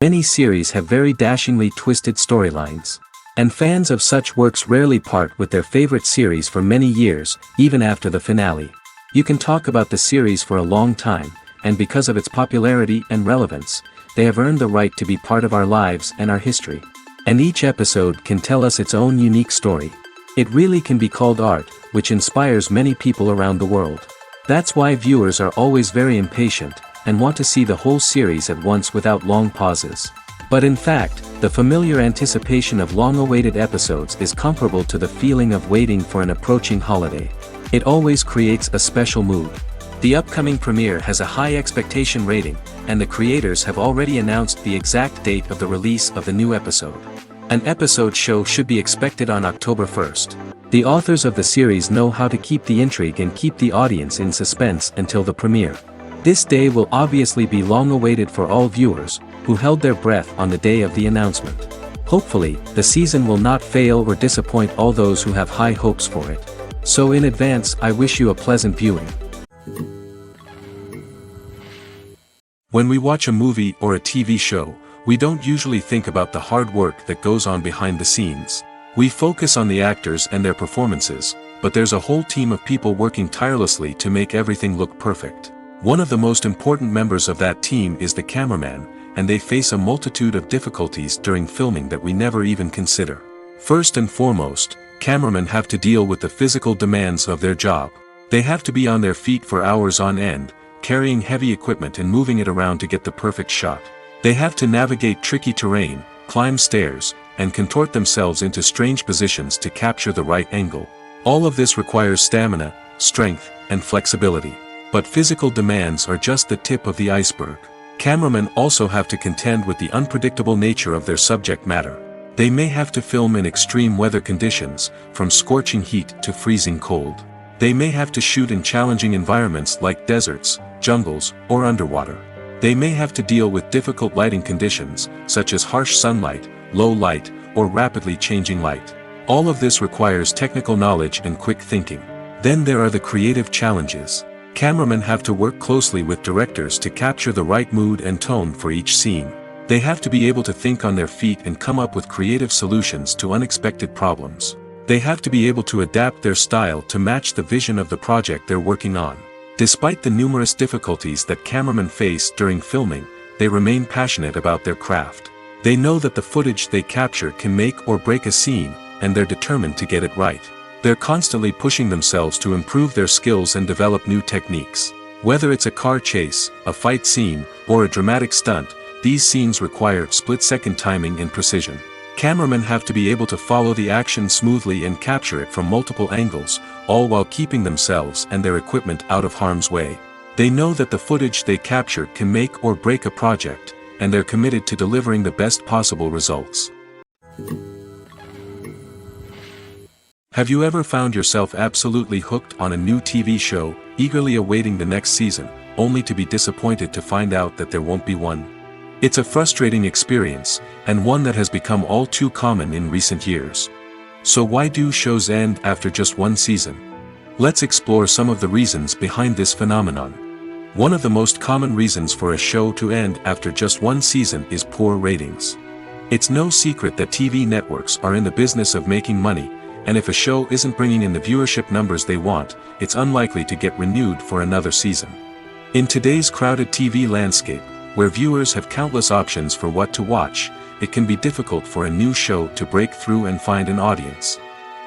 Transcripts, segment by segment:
Many series have very dashingly twisted storylines. And fans of such works rarely part with their favorite series for many years, even after the finale. You can talk about the series for a long time, and because of its popularity and relevance, they have earned the right to be part of our lives and our history. And each episode can tell us its own unique story. It really can be called art, which inspires many people around the world. That's why viewers are always very impatient, and want to see the whole series at once without long pauses. But in fact, the familiar anticipation of long-awaited episodes is comparable to the feeling of waiting for an approaching holiday. It always creates a special mood. The upcoming premiere has a high expectation rating, and the creators have already announced the exact date of the release of the new episode. An episode show should be expected on October 1st. The authors of the series know how to keep the intrigue and keep the audience in suspense until the premiere. This day will obviously be long awaited for all viewers, who held their breath on the day of the announcement. Hopefully, the season will not fail or disappoint all those who have high hopes for it. So in advance, I wish you a pleasant viewing. When we watch a movie or a TV show, we don't usually think about the hard work that goes on behind the scenes. We focus on the actors and their performances, but there's a whole team of people working tirelessly to make everything look perfect. One of the most important members of that team is the cameraman, and they face a multitude of difficulties during filming that we never even consider. First and foremost, cameramen have to deal with the physical demands of their job. They have to be on their feet for hours on end, carrying heavy equipment and moving it around to get the perfect shot. They have to navigate tricky terrain, climb stairs, and contort themselves into strange positions to capture the right angle. All of this requires stamina, strength, and flexibility. But physical demands are just the tip of the iceberg. Cameramen also have to contend with the unpredictable nature of their subject matter. They may have to film in extreme weather conditions, from scorching heat to freezing cold. They may have to shoot in challenging environments like deserts, jungles, or underwater. They may have to deal with difficult lighting conditions, such as harsh sunlight, low light, or rapidly changing light. All of this requires technical knowledge and quick thinking. Then there are the creative challenges. Cameramen have to work closely with directors to capture the right mood and tone for each scene. They have to be able to think on their feet and come up with creative solutions to unexpected problems. They have to be able to adapt their style to match the vision of the project they're working on. Despite the numerous difficulties that cameramen face during filming, they remain passionate about their craft. They know that the footage they capture can make or break a scene, and they're determined to get it right. They're constantly pushing themselves to improve their skills and develop new techniques. Whether it's a car chase, a fight scene, or a dramatic stunt, these scenes require split-second timing and precision. Cameramen have to be able to follow the action smoothly and capture it from multiple angles, all while keeping themselves and their equipment out of harm's way. They know that the footage they capture can make or break a project, and they're committed to delivering the best possible results. Have you ever found yourself absolutely hooked on a new TV show, eagerly awaiting the next season, only to be disappointed to find out that there won't be one? It's a frustrating experience, and one that has become all too common in recent years. So why do shows end after just one season? Let's explore some of the reasons behind this phenomenon. One of the most common reasons for a show to end after just one season is poor ratings. It's no secret that TV networks are in the business of making money, and if a show isn't bringing in the viewership numbers they want, it's unlikely to get renewed for another season. In today's crowded TV landscape, Where viewers have countless options for what to watch, it can be difficult for a new show to break through and find an audience.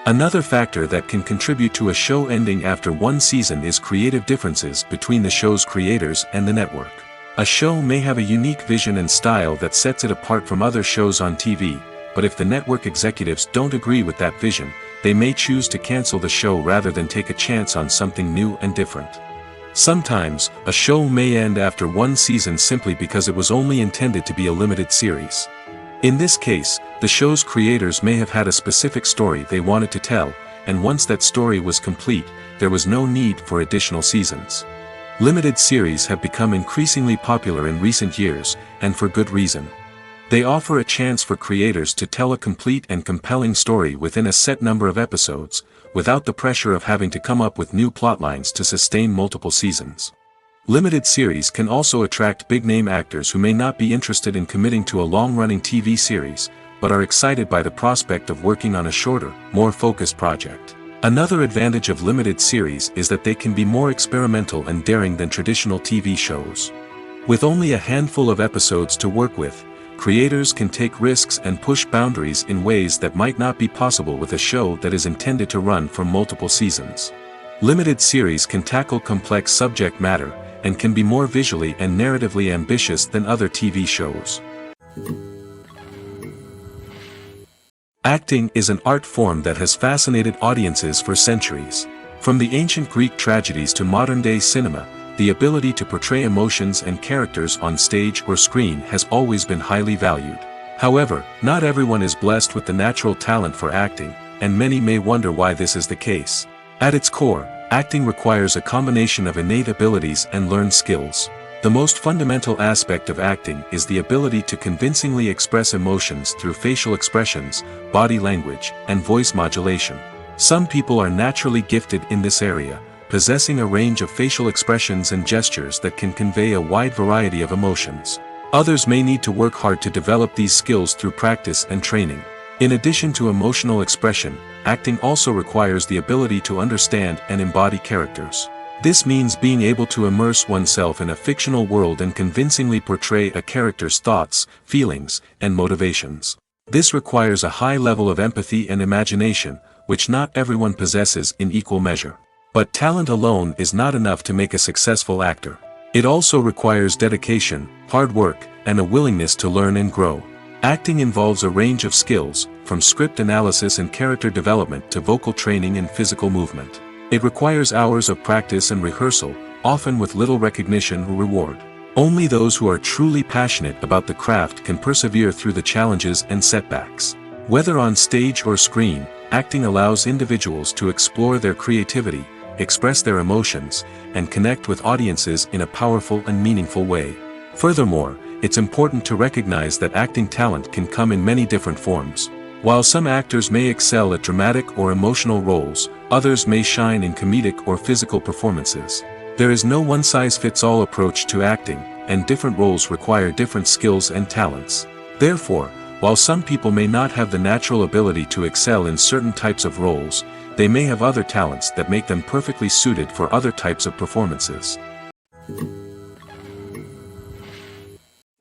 Another factor that can contribute to a show ending after one season is creative differences between the show's creators and the network. A show may have a unique vision and style that sets it apart from other shows on TV, but if the network executives don't agree with that vision, they may choose to cancel the show rather than take a chance on something new and different. Sometimes, a show may end after one season simply because it was only intended to be a limited series. In this case, the show's creators may have had a specific story they wanted to tell, and once that story was complete, there was no need for additional seasons. Limited series have become increasingly popular in recent years, and for good reason. They offer a chance for creators to tell a complete and compelling story within a set number of episodes, without the pressure of having to come up with new plotlines to sustain multiple seasons. Limited series can also attract big-name actors who may not be interested in committing to a long-running TV series, but are excited by the prospect of working on a shorter, more focused project. Another advantage of limited series is that they can be more experimental and daring than traditional TV shows. With only a handful of episodes to work with, creators can take risks and push boundaries in ways that might not be possible with a show that is intended to run for multiple seasons. Limited series can tackle complex subject matter, and can be more visually and narratively ambitious than other TV shows. Acting is an art form that has fascinated audiences for centuries. From the ancient Greek tragedies to modern-day cinema, the ability to portray emotions and characters on stage or screen has always been highly valued. However, not everyone is blessed with the natural talent for acting, and many may wonder why this is the case. At its core, acting requires a combination of innate abilities and learned skills. The most fundamental aspect of acting is the ability to convincingly express emotions through facial expressions, body language, and voice modulation. Some people are naturally gifted in this area, possessing a range of facial expressions and gestures that can convey a wide variety of emotions. Others may need to work hard to develop these skills through practice and training. In addition to emotional expression, acting also requires the ability to understand and embody characters. This means being able to immerse oneself in a fictional world and convincingly portray a character's thoughts, feelings, and motivations. This requires a high level of empathy and imagination, which not everyone possesses in equal measure. But talent alone is not enough to make a successful actor. It also requires dedication, hard work, and a willingness to learn and grow. Acting involves a range of skills, from script analysis and character development to vocal training and physical movement. It requires hours of practice and rehearsal, often with little recognition or reward. Only those who are truly passionate about the craft can persevere through the challenges and setbacks. Whether on stage or screen, acting allows individuals to explore their creativity, express their emotions, and connect with audiences in a powerful and meaningful way. Furthermore, it's important to recognize that acting talent can come in many different forms. While some actors may excel at dramatic or emotional roles, others may shine in comedic or physical performances. There is no one-size-fits-all approach to acting, and different roles require different skills and talents. Therefore, while some people may not have the natural ability to excel in certain types of roles, they may have other talents that make them perfectly suited for other types of performances.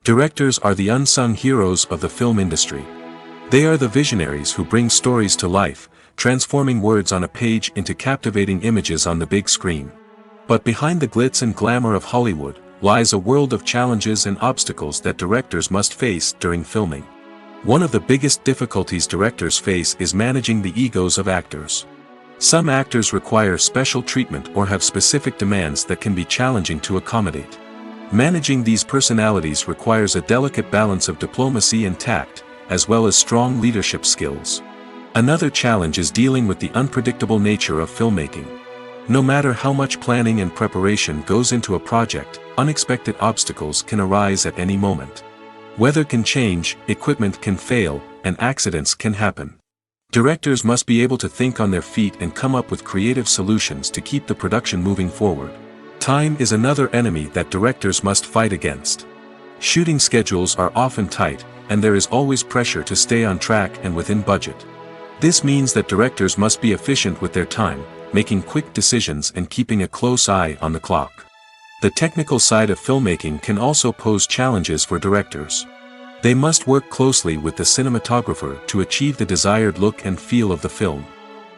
Directors are the unsung heroes of the film industry. They are the visionaries who bring stories to life, transforming words on a page into captivating images on the big screen. But behind the glitz and glamour of Hollywood, lies a world of challenges and obstacles that directors must face during filming. One of the biggest difficulties directors face is managing the egos of actors. Some actors require special treatment or have specific demands that can be challenging to accommodate. Managing these personalities requires a delicate balance of diplomacy and tact, as well as strong leadership skills. Another challenge is dealing with the unpredictable nature of filmmaking. No matter how much planning and preparation goes into a project, unexpected obstacles can arise at any moment. Weather can change, equipment can fail, and accidents can happen. Directors must be able to think on their feet and come up with creative solutions to keep the production moving forward. Time is another enemy that directors must fight against. Shooting schedules are often tight, and there is always pressure to stay on track and within budget. This means that directors must be efficient with their time, making quick decisions and keeping a close eye on the clock. The technical side of filmmaking can also pose challenges for directors. They must work closely with the cinematographer to achieve the desired look and feel of the film.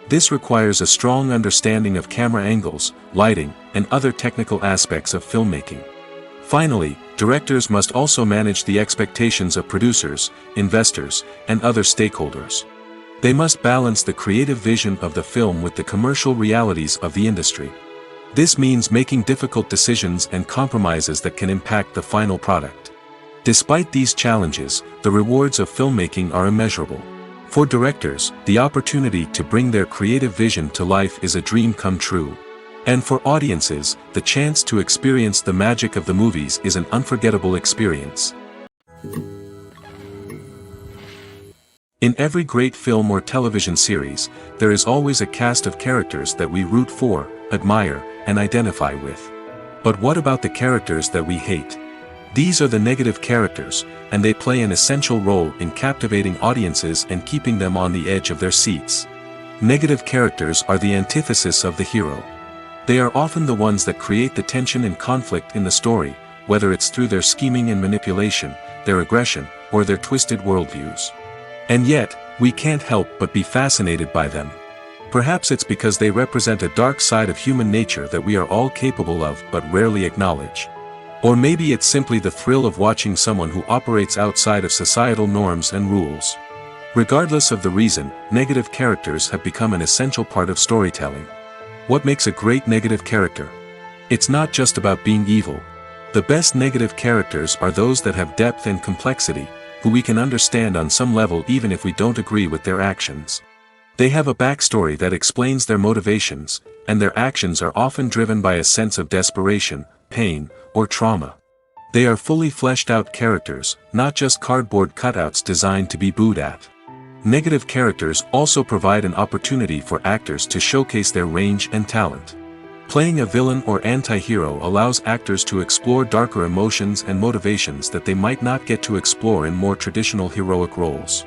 This requires a strong understanding of camera angles, lighting, and other technical aspects of filmmaking. Finally, directors must also manage the expectations of producers, investors, and other stakeholders. They must balance the creative vision of the film with the commercial realities of the industry. This means making difficult decisions and compromises that can impact the final product. Despite these challenges, the rewards of filmmaking are immeasurable. For directors, the opportunity to bring their creative vision to life is a dream come true. And for audiences, the chance to experience the magic of the movies is an unforgettable experience. In every great film or television series, there is always a cast of characters that we root for, admire, and identify with. But what about the characters that we hate? These are the negative characters, and they play an essential role in captivating audiences and keeping them on the edge of their seats. Negative characters are the antithesis of the hero. They are often the ones that create the tension and conflict in the story, whether it's through their scheming and manipulation, their aggression, or their twisted worldviews. And yet, we can't help but be fascinated by them. Perhaps it's because they represent a dark side of human nature that we are all capable of but rarely acknowledge. Or maybe it's simply the thrill of watching someone who operates outside of societal norms and rules. Regardless of the reason, negative characters have become an essential part of storytelling. What makes a great negative character? It's not just about being evil. The best negative characters are those that have depth and complexity, who we can understand on some level even if we don't agree with their actions. They have a backstory that explains their motivations, and their actions are often driven by a sense of desperation, pain, or trauma. They are fully fleshed out characters, not just cardboard cutouts designed to be booed at. Negative characters also provide an opportunity for actors to showcase their range and talent. Playing a villain or anti-hero allows actors to explore darker emotions and motivations that they might not get to explore in more traditional heroic roles.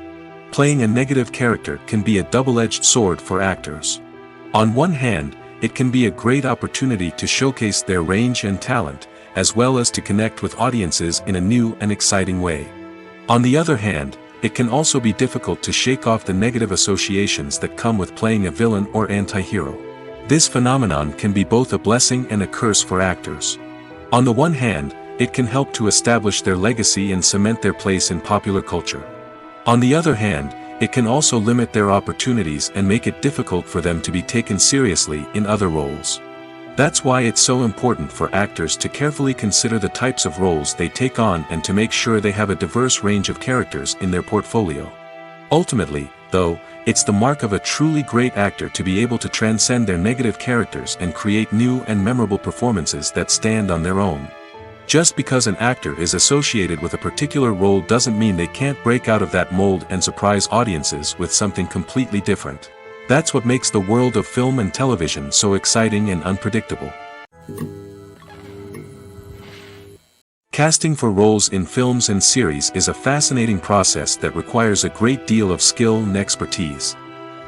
Playing a negative character can be a double-edged sword for actors. On one hand, it can be a great opportunity to showcase their range and talent, as well as to connect with audiences in a new and exciting way. On the other hand, it can also be difficult to shake off the negative associations that come with playing a villain or anti-hero. This phenomenon can be both a blessing and a curse for actors. On the one hand, it can help to establish their legacy and cement their place in popular culture. On the other hand, it can also limit their opportunities and make it difficult for them to be taken seriously in other roles. That's why it's so important for actors to carefully consider the types of roles they take on and to make sure they have a diverse range of characters in their portfolio. Ultimately, though, it's the mark of a truly great actor to be able to transcend their negative characters and create new and memorable performances that stand on their own. Just because an actor is associated with a particular role doesn't mean they can't break out of that mold and surprise audiences with something completely different. That's what makes the world of film and television so exciting and unpredictable. Casting for roles in films and series is a fascinating process that requires a great deal of skill and expertise.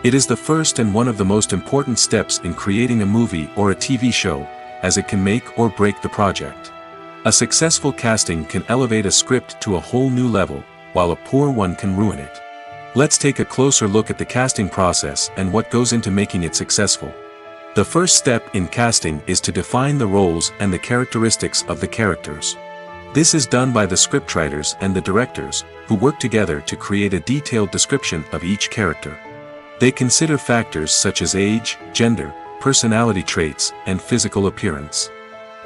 It is the first and one of the most important steps in creating a movie or a TV show, as it can make or break the project. A successful casting can elevate a script to a whole new level, while a poor one can ruin it. Let's take a closer look at the casting process and what goes into making it successful. The first step in casting is to define the roles and the characteristics of the characters. This is done by the scriptwriters and the directors, who work together to create a detailed description of each character. They consider factors such as age, gender, personality traits, and physical appearance.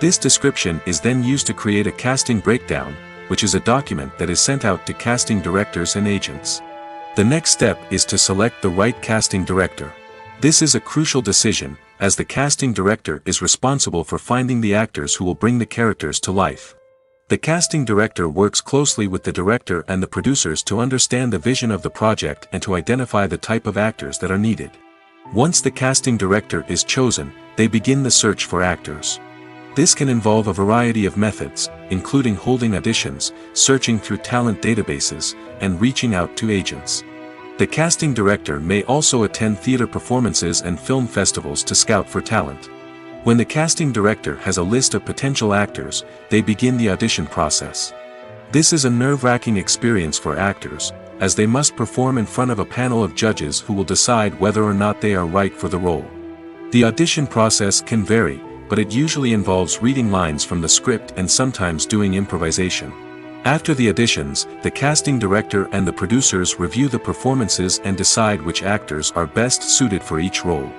This description is then used to create a casting breakdown, which is a document that is sent out to casting directors and agents. The next step is to select the right casting director. This is a crucial decision, as the casting director is responsible for finding the actors who will bring the characters to life. The casting director works closely with the director and the producers to understand the vision of the project and to identify the type of actors that are needed. Once the casting director is chosen, they begin the search for actors. This can involve a variety of methods, including holding auditions, searching through talent databases, and reaching out to agents. The casting director may also attend theater performances and film festivals to scout for talent. When the casting director has a list of potential actors, they begin the audition process. This is a nerve-wracking experience for actors, as they must perform in front of a panel of judges who will decide whether or not they are right for the role. The audition process can vary, but it usually involves reading lines from the script and sometimes doing improvisation. After the auditions, the casting director and the producers review the performances and decide which actors are best suited for each role.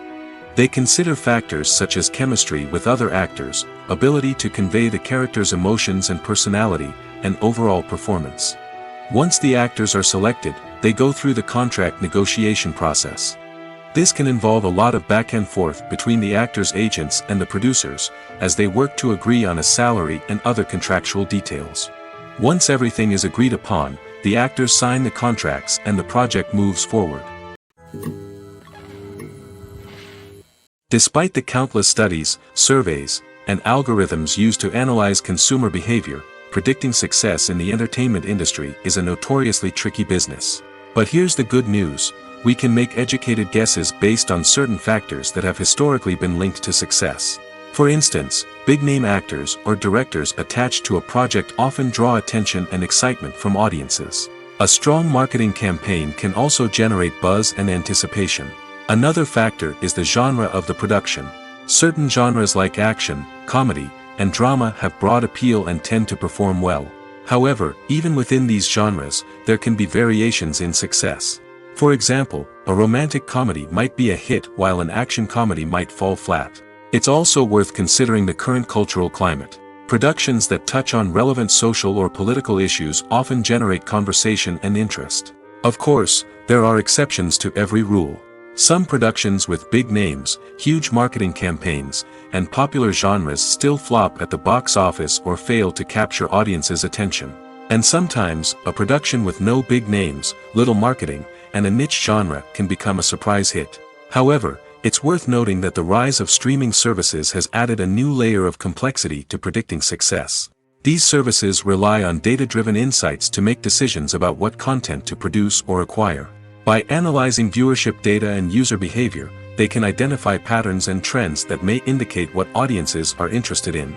They consider factors such as chemistry with other actors, ability to convey the character's emotions and personality, and overall performance. Once the actors are selected, they go through the contract negotiation process. This can involve a lot of back and forth between the actors' agents and the producers, as they work to agree on a salary and other contractual details. Once everything is agreed upon, the actors sign the contracts and the project moves forward. Despite the countless studies, surveys, and algorithms used to analyze consumer behavior, predicting success in the entertainment industry is a notoriously tricky business. But here's the good news: we can make educated guesses based on certain factors that have historically been linked to success. For instance, big-name actors or directors attached to a project often draw attention and excitement from audiences. A strong marketing campaign can also generate buzz and anticipation. Another factor is the genre of the production. Certain genres like action, comedy, and drama have broad appeal and tend to perform well. However, even within these genres, there can be variations in success. For example, a romantic comedy might be a hit while an action comedy might fall flat. It's also worth considering the current cultural climate. Productions that touch on relevant social or political issues often generate conversation and interest. Of course, there are exceptions to every rule. Some productions with big names, huge marketing campaigns, and popular genres still flop at the box office or fail to capture audiences' attention. And sometimes, a production with no big names, little marketing, and a niche genre can become a surprise hit. However, it's worth noting that the rise of streaming services has added a new layer of complexity to predicting success. These services rely on data-driven insights to make decisions about what content to produce or acquire. By analyzing viewership data and user behavior, they can identify patterns and trends that may indicate what audiences are interested in.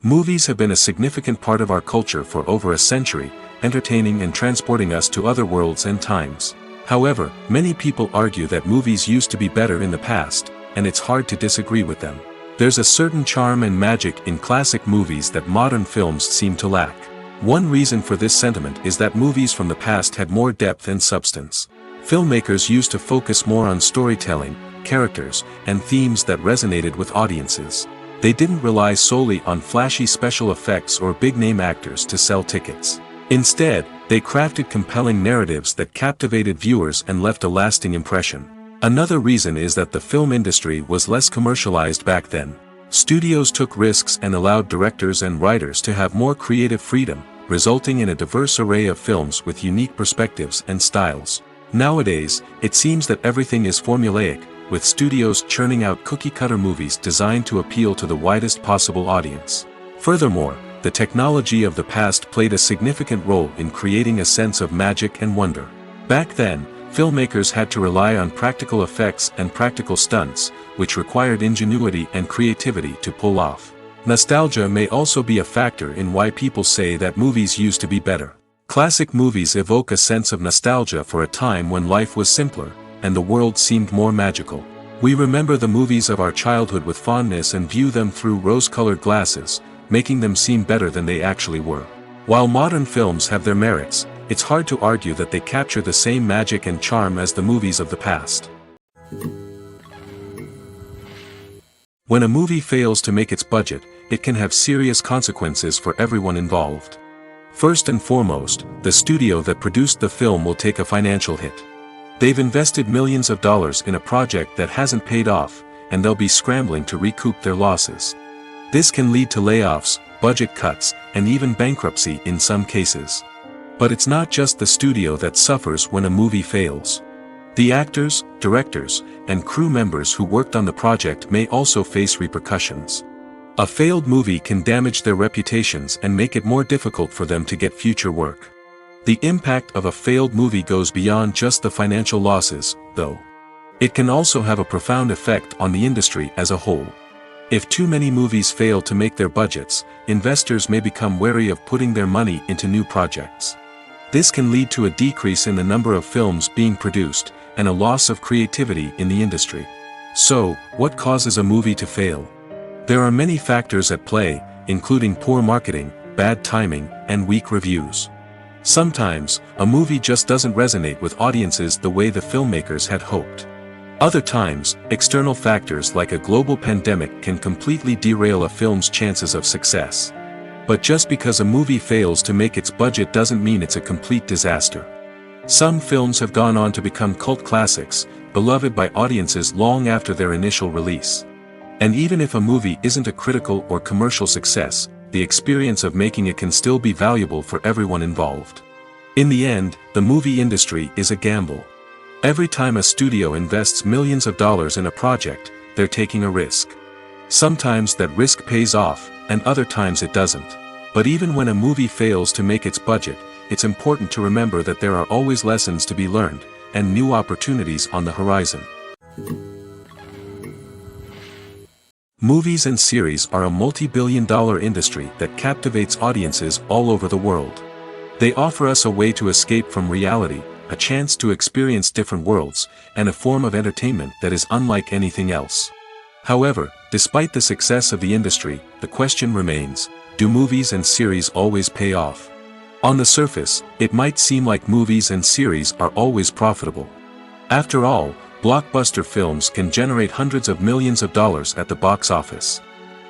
Movies have been a significant part of our culture for over a century, entertaining and transporting us to other worlds and times. However, many people argue that movies used to be better in the past, and it's hard to disagree with them. There's a certain charm and magic in classic movies that modern films seem to lack. One reason for this sentiment is that movies from the past had more depth and substance. Filmmakers used to focus more on storytelling, characters, and themes that resonated with audiences. They didn't rely solely on flashy special effects or big-name actors to sell tickets. Instead, they crafted compelling narratives that captivated viewers and left a lasting impression. Another reason is that the film industry was less commercialized back then. Studios took risks and allowed directors and writers to have more creative freedom, resulting in a diverse array of films with unique perspectives and styles. Nowadays, it seems that everything is formulaic, with studios churning out cookie-cutter movies designed to appeal to the widest possible audience. Furthermore, the technology of the past played a significant role in creating a sense of magic and wonder. Back then, filmmakers had to rely on practical effects and practical stunts, which required ingenuity and creativity to pull off. Nostalgia may also be a factor in why people say that movies used to be better. Classic movies evoke a sense of nostalgia for a time when life was simpler, and the world seemed more magical. We remember the movies of our childhood with fondness and view them through rose-colored glasses, making them seem better than they actually were. While modern films have their merits, it's hard to argue that they capture the same magic and charm as the movies of the past. When a movie fails to make its budget, it can have serious consequences for everyone involved. First and foremost, the studio that produced the film will take a financial hit. They've invested millions of dollars in a project that hasn't paid off, and they'll be scrambling to recoup their losses. This can lead to layoffs, budget cuts, and even bankruptcy in some cases. But it's not just the studio that suffers when a movie fails. The actors, directors, and crew members who worked on the project may also face repercussions. A failed movie can damage their reputations and make it more difficult for them to get future work. The impact of a failed movie goes beyond just the financial losses, though. It can also have a profound effect on the industry as a whole. If too many movies fail to make their budgets, investors may become wary of putting their money into new projects. This can lead to a decrease in the number of films being produced, and a loss of creativity in the industry. So, what causes a movie to fail? There are many factors at play, including poor marketing, bad timing, and weak reviews. Sometimes, a movie just doesn't resonate with audiences the way the filmmakers had hoped. Other times, external factors like a global pandemic can completely derail a film's chances of success. But just because a movie fails to make its budget doesn't mean it's a complete disaster. Some films have gone on to become cult classics, beloved by audiences long after their initial release. And even if a movie isn't a critical or commercial success, the experience of making it can still be valuable for everyone involved. In the end, the movie industry is a gamble. Every time a studio invests millions of dollars in a project, they're taking a risk. Sometimes that risk pays off, and other times it doesn't. But even when a movie fails to make its budget, it's important to remember that there are always lessons to be learned, and new opportunities on the horizon. Movies and series are a multi-billion-dollar industry that captivates audiences all over the world. They offer us a way to escape from reality, a chance to experience different worlds, and a form of entertainment that is unlike anything else. However, despite the success of the industry, the question remains, do movies and series always pay off? On the surface, it might seem like movies and series are always profitable. After all, blockbuster films can generate hundreds of millions of dollars at the box office.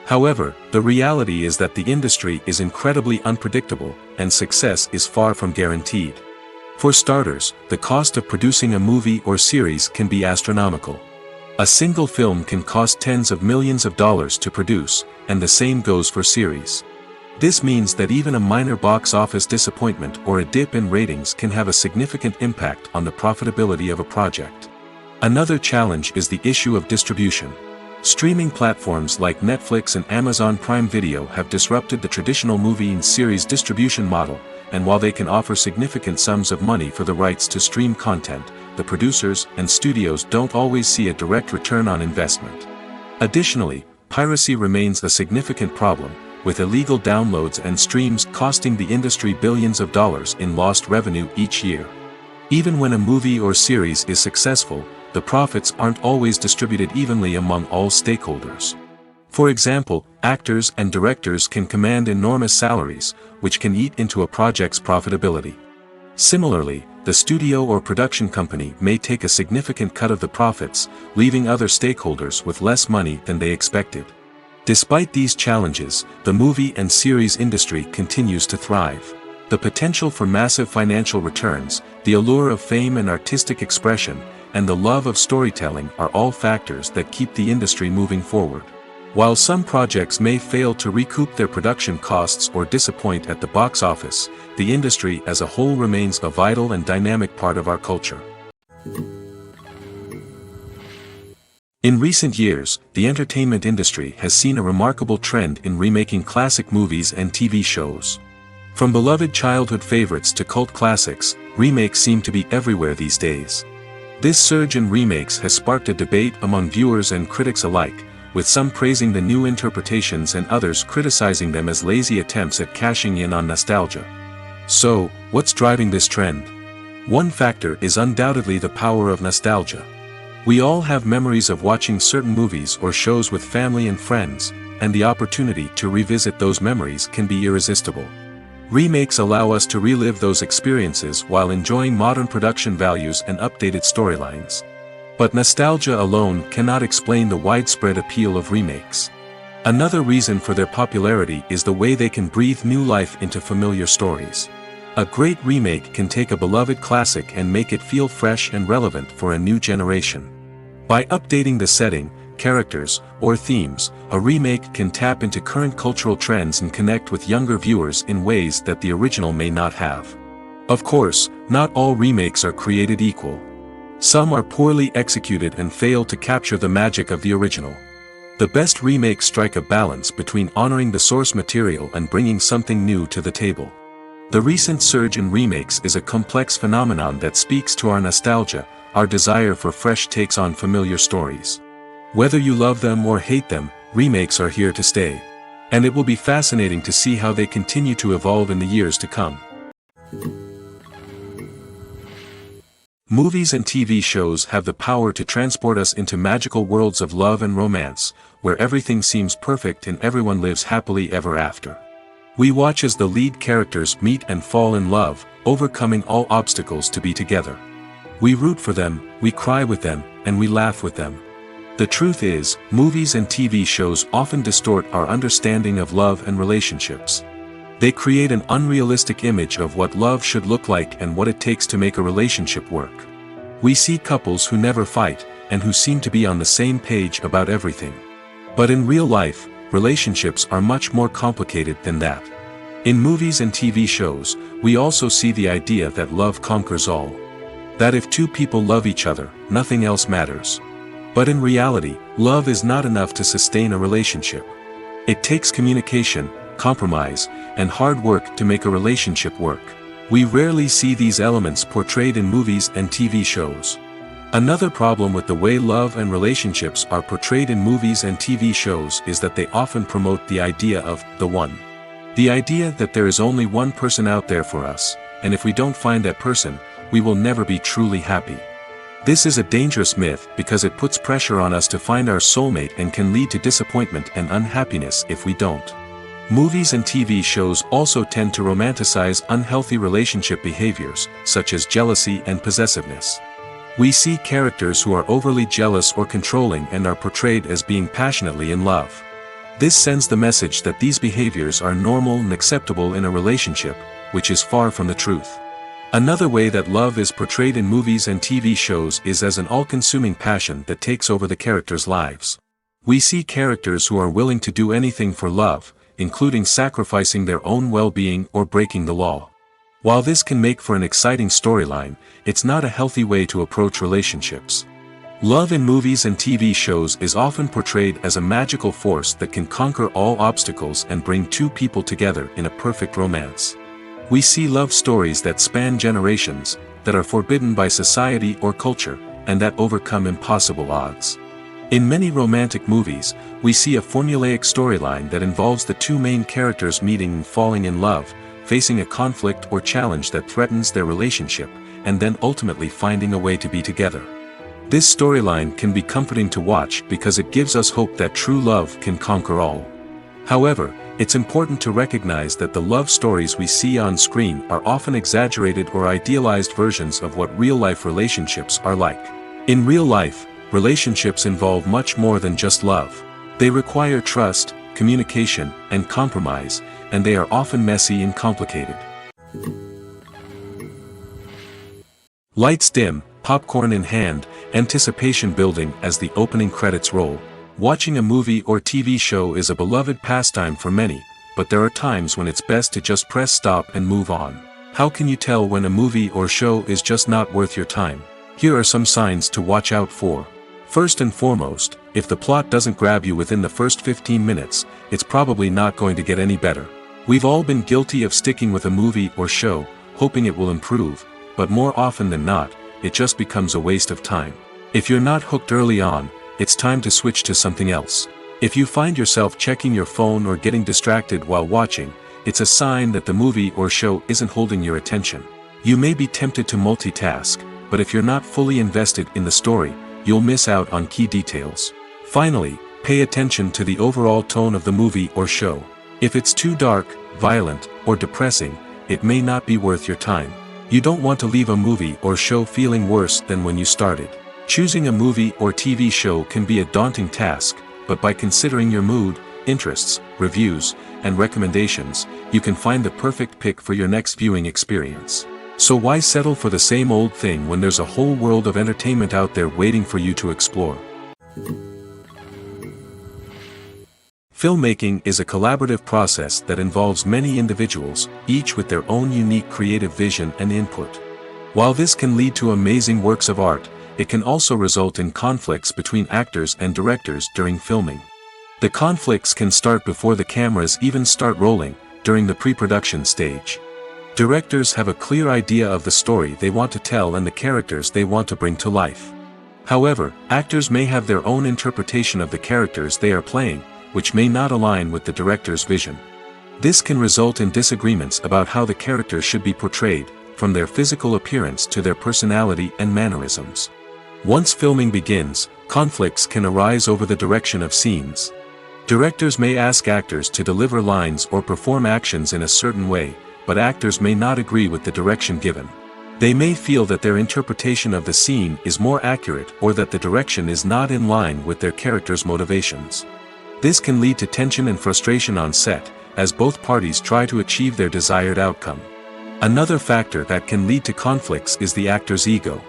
However, the reality is that the industry is incredibly unpredictable, and success is far from guaranteed. For starters, the cost of producing a movie or series can be astronomical. A single film can cost tens of millions of dollars to produce, and the same goes for series. This means that even a minor box office disappointment or a dip in ratings can have a significant impact on the profitability of a project. Another challenge is the issue of distribution. Streaming platforms like Netflix and Amazon Prime Video have disrupted the traditional movie and series distribution model, and while they can offer significant sums of money for the rights to stream content, the producers and studios don't always see a direct return on investment. Additionally, piracy remains a significant problem, with illegal downloads and streams costing the industry billions of dollars in lost revenue each year. Even when a movie or series is successful, the profits aren't always distributed evenly among all stakeholders. For example, actors and directors can command enormous salaries, which can eat into a project's profitability. Similarly, the studio or production company may take a significant cut of the profits, leaving other stakeholders with less money than they expected. Despite these challenges, the movie and series industry continues to thrive. The potential for massive financial returns, the allure of fame and artistic expression, and the love of storytelling are all factors that keep the industry moving forward. While some projects may fail to recoup their production costs or disappoint at the box office, the industry as a whole remains a vital and dynamic part of our culture. In recent years, the entertainment industry has seen a remarkable trend in remaking classic movies and TV shows. From beloved childhood favorites to cult classics, remakes seem to be everywhere these days. This surge in remakes has sparked a debate among viewers and critics alike, with some praising the new interpretations and others criticizing them as lazy attempts at cashing in on nostalgia. So, what's driving this trend? One factor is undoubtedly the power of nostalgia. We all have memories of watching certain movies or shows with family and friends, and the opportunity to revisit those memories can be irresistible. Remakes allow us to relive those experiences while enjoying modern production values and updated storylines. But nostalgia alone cannot explain the widespread appeal of remakes. Another reason for their popularity is the way they can breathe new life into familiar stories. A great remake can take a beloved classic and make it feel fresh and relevant for a new generation. By updating the setting, characters, or themes, a remake can tap into current cultural trends and connect with younger viewers in ways that the original may not have. Of course, not all remakes are created equal. Some are poorly executed and fail to capture the magic of the original. The best remakes strike a balance between honoring the source material and bringing something new to the table. The recent surge in remakes is a complex phenomenon that speaks to our nostalgia, our desire for fresh takes on familiar stories. Whether you love them or hate them, remakes are here to stay. And it will be fascinating to see how they continue to evolve in the years to come. Movies and TV shows have the power to transport us into magical worlds of love and romance, where everything seems perfect and everyone lives happily ever after. We watch as the lead characters meet and fall in love, overcoming all obstacles to be together. We root for them, we cry with them, and we laugh with them. The truth is, movies and TV shows often distort our understanding of love and relationships. They create an unrealistic image of what love should look like and what it takes to make a relationship work. We see couples who never fight, and who seem to be on the same page about everything. But in real life, relationships are much more complicated than that. In movies and TV shows, we also see the idea that love conquers all. That if two people love each other, nothing else matters. But in reality, love is not enough to sustain a relationship. It takes communication, compromise, and hard work to make a relationship work. We rarely see these elements portrayed in movies and TV shows. Another problem with the way love and relationships are portrayed in movies and TV shows is that they often promote the idea of the one. The idea that there is only one person out there for us, and if we don't find that person, we will never be truly happy. This is a dangerous myth because it puts pressure on us to find our soulmate and can lead to disappointment and unhappiness if we don't. Movies and TV shows also tend to romanticize unhealthy relationship behaviors, such as jealousy and possessiveness. We see characters who are overly jealous or controlling and are portrayed as being passionately in love. This sends the message that these behaviors are normal and acceptable in a relationship, which is far from the truth. Another way that love is portrayed in movies and TV shows is as an all-consuming passion that takes over the characters' lives. We see characters who are willing to do anything for love, including sacrificing their own well-being or breaking the law. While this can make for an exciting storyline, it's not a healthy way to approach relationships. Love in movies and TV shows is often portrayed as a magical force that can conquer all obstacles and bring two people together in a perfect romance. We see love stories that span generations, that are forbidden by society or culture, and that overcome impossible odds. In many romantic movies, we see a formulaic storyline that involves the two main characters meeting and falling in love, facing a conflict or challenge that threatens their relationship, and then ultimately finding a way to be together. This storyline can be comforting to watch because it gives us hope that true love can conquer all. However, it's important to recognize that the love stories we see on screen are often exaggerated or idealized versions of what real-life relationships are like. In real life, relationships involve much more than just love. They require trust, communication, and compromise, and they are often messy and complicated. Lights dim, popcorn in hand, anticipation building as the opening credits roll. Watching a movie or TV show is a beloved pastime for many, but there are times when it's best to just press stop and move on. How can you tell when a movie or show is just not worth your time? Here are some signs to watch out for. First and foremost, if the plot doesn't grab you within the first 15 minutes, it's probably not going to get any better. We've all been guilty of sticking with a movie or show, hoping it will improve, but more often than not, it just becomes a waste of time. If you're not hooked early on, it's time to switch to something else. If you find yourself checking your phone or getting distracted while watching, it's a sign that the movie or show isn't holding your attention. You may be tempted to multitask, but if you're not fully invested in the story, you'll miss out on key details. Finally, pay attention to the overall tone of the movie or show. If it's too dark, violent, or depressing, it may not be worth your time. You don't want to leave a movie or show feeling worse than when you started. Choosing a movie or TV show can be a daunting task, but by considering your mood, interests, reviews, and recommendations, you can find the perfect pick for your next viewing experience. So why settle for the same old thing when there's a whole world of entertainment out there waiting for you to explore? Filmmaking is a collaborative process that involves many individuals, each with their own unique creative vision and input. While this can lead to amazing works of art, it can also result in conflicts between actors and directors during filming. The conflicts can start before the cameras even start rolling, during the pre-production stage. Directors have a clear idea of the story they want to tell and the characters they want to bring to life. However, actors may have their own interpretation of the characters they are playing, which may not align with the director's vision. This can result in disagreements about how the characters should be portrayed, from their physical appearance to their personality and mannerisms. Once filming begins, conflicts can arise over the direction of scenes. Directors may ask actors to deliver lines or perform actions in a certain way, but actors may not agree with the direction given. They may feel that their interpretation of the scene is more accurate or that the direction is not in line with their character's motivations. This can lead to tension and frustration on set, as both parties try to achieve their desired outcome. Another factor that can lead to conflicts is the actor's ego.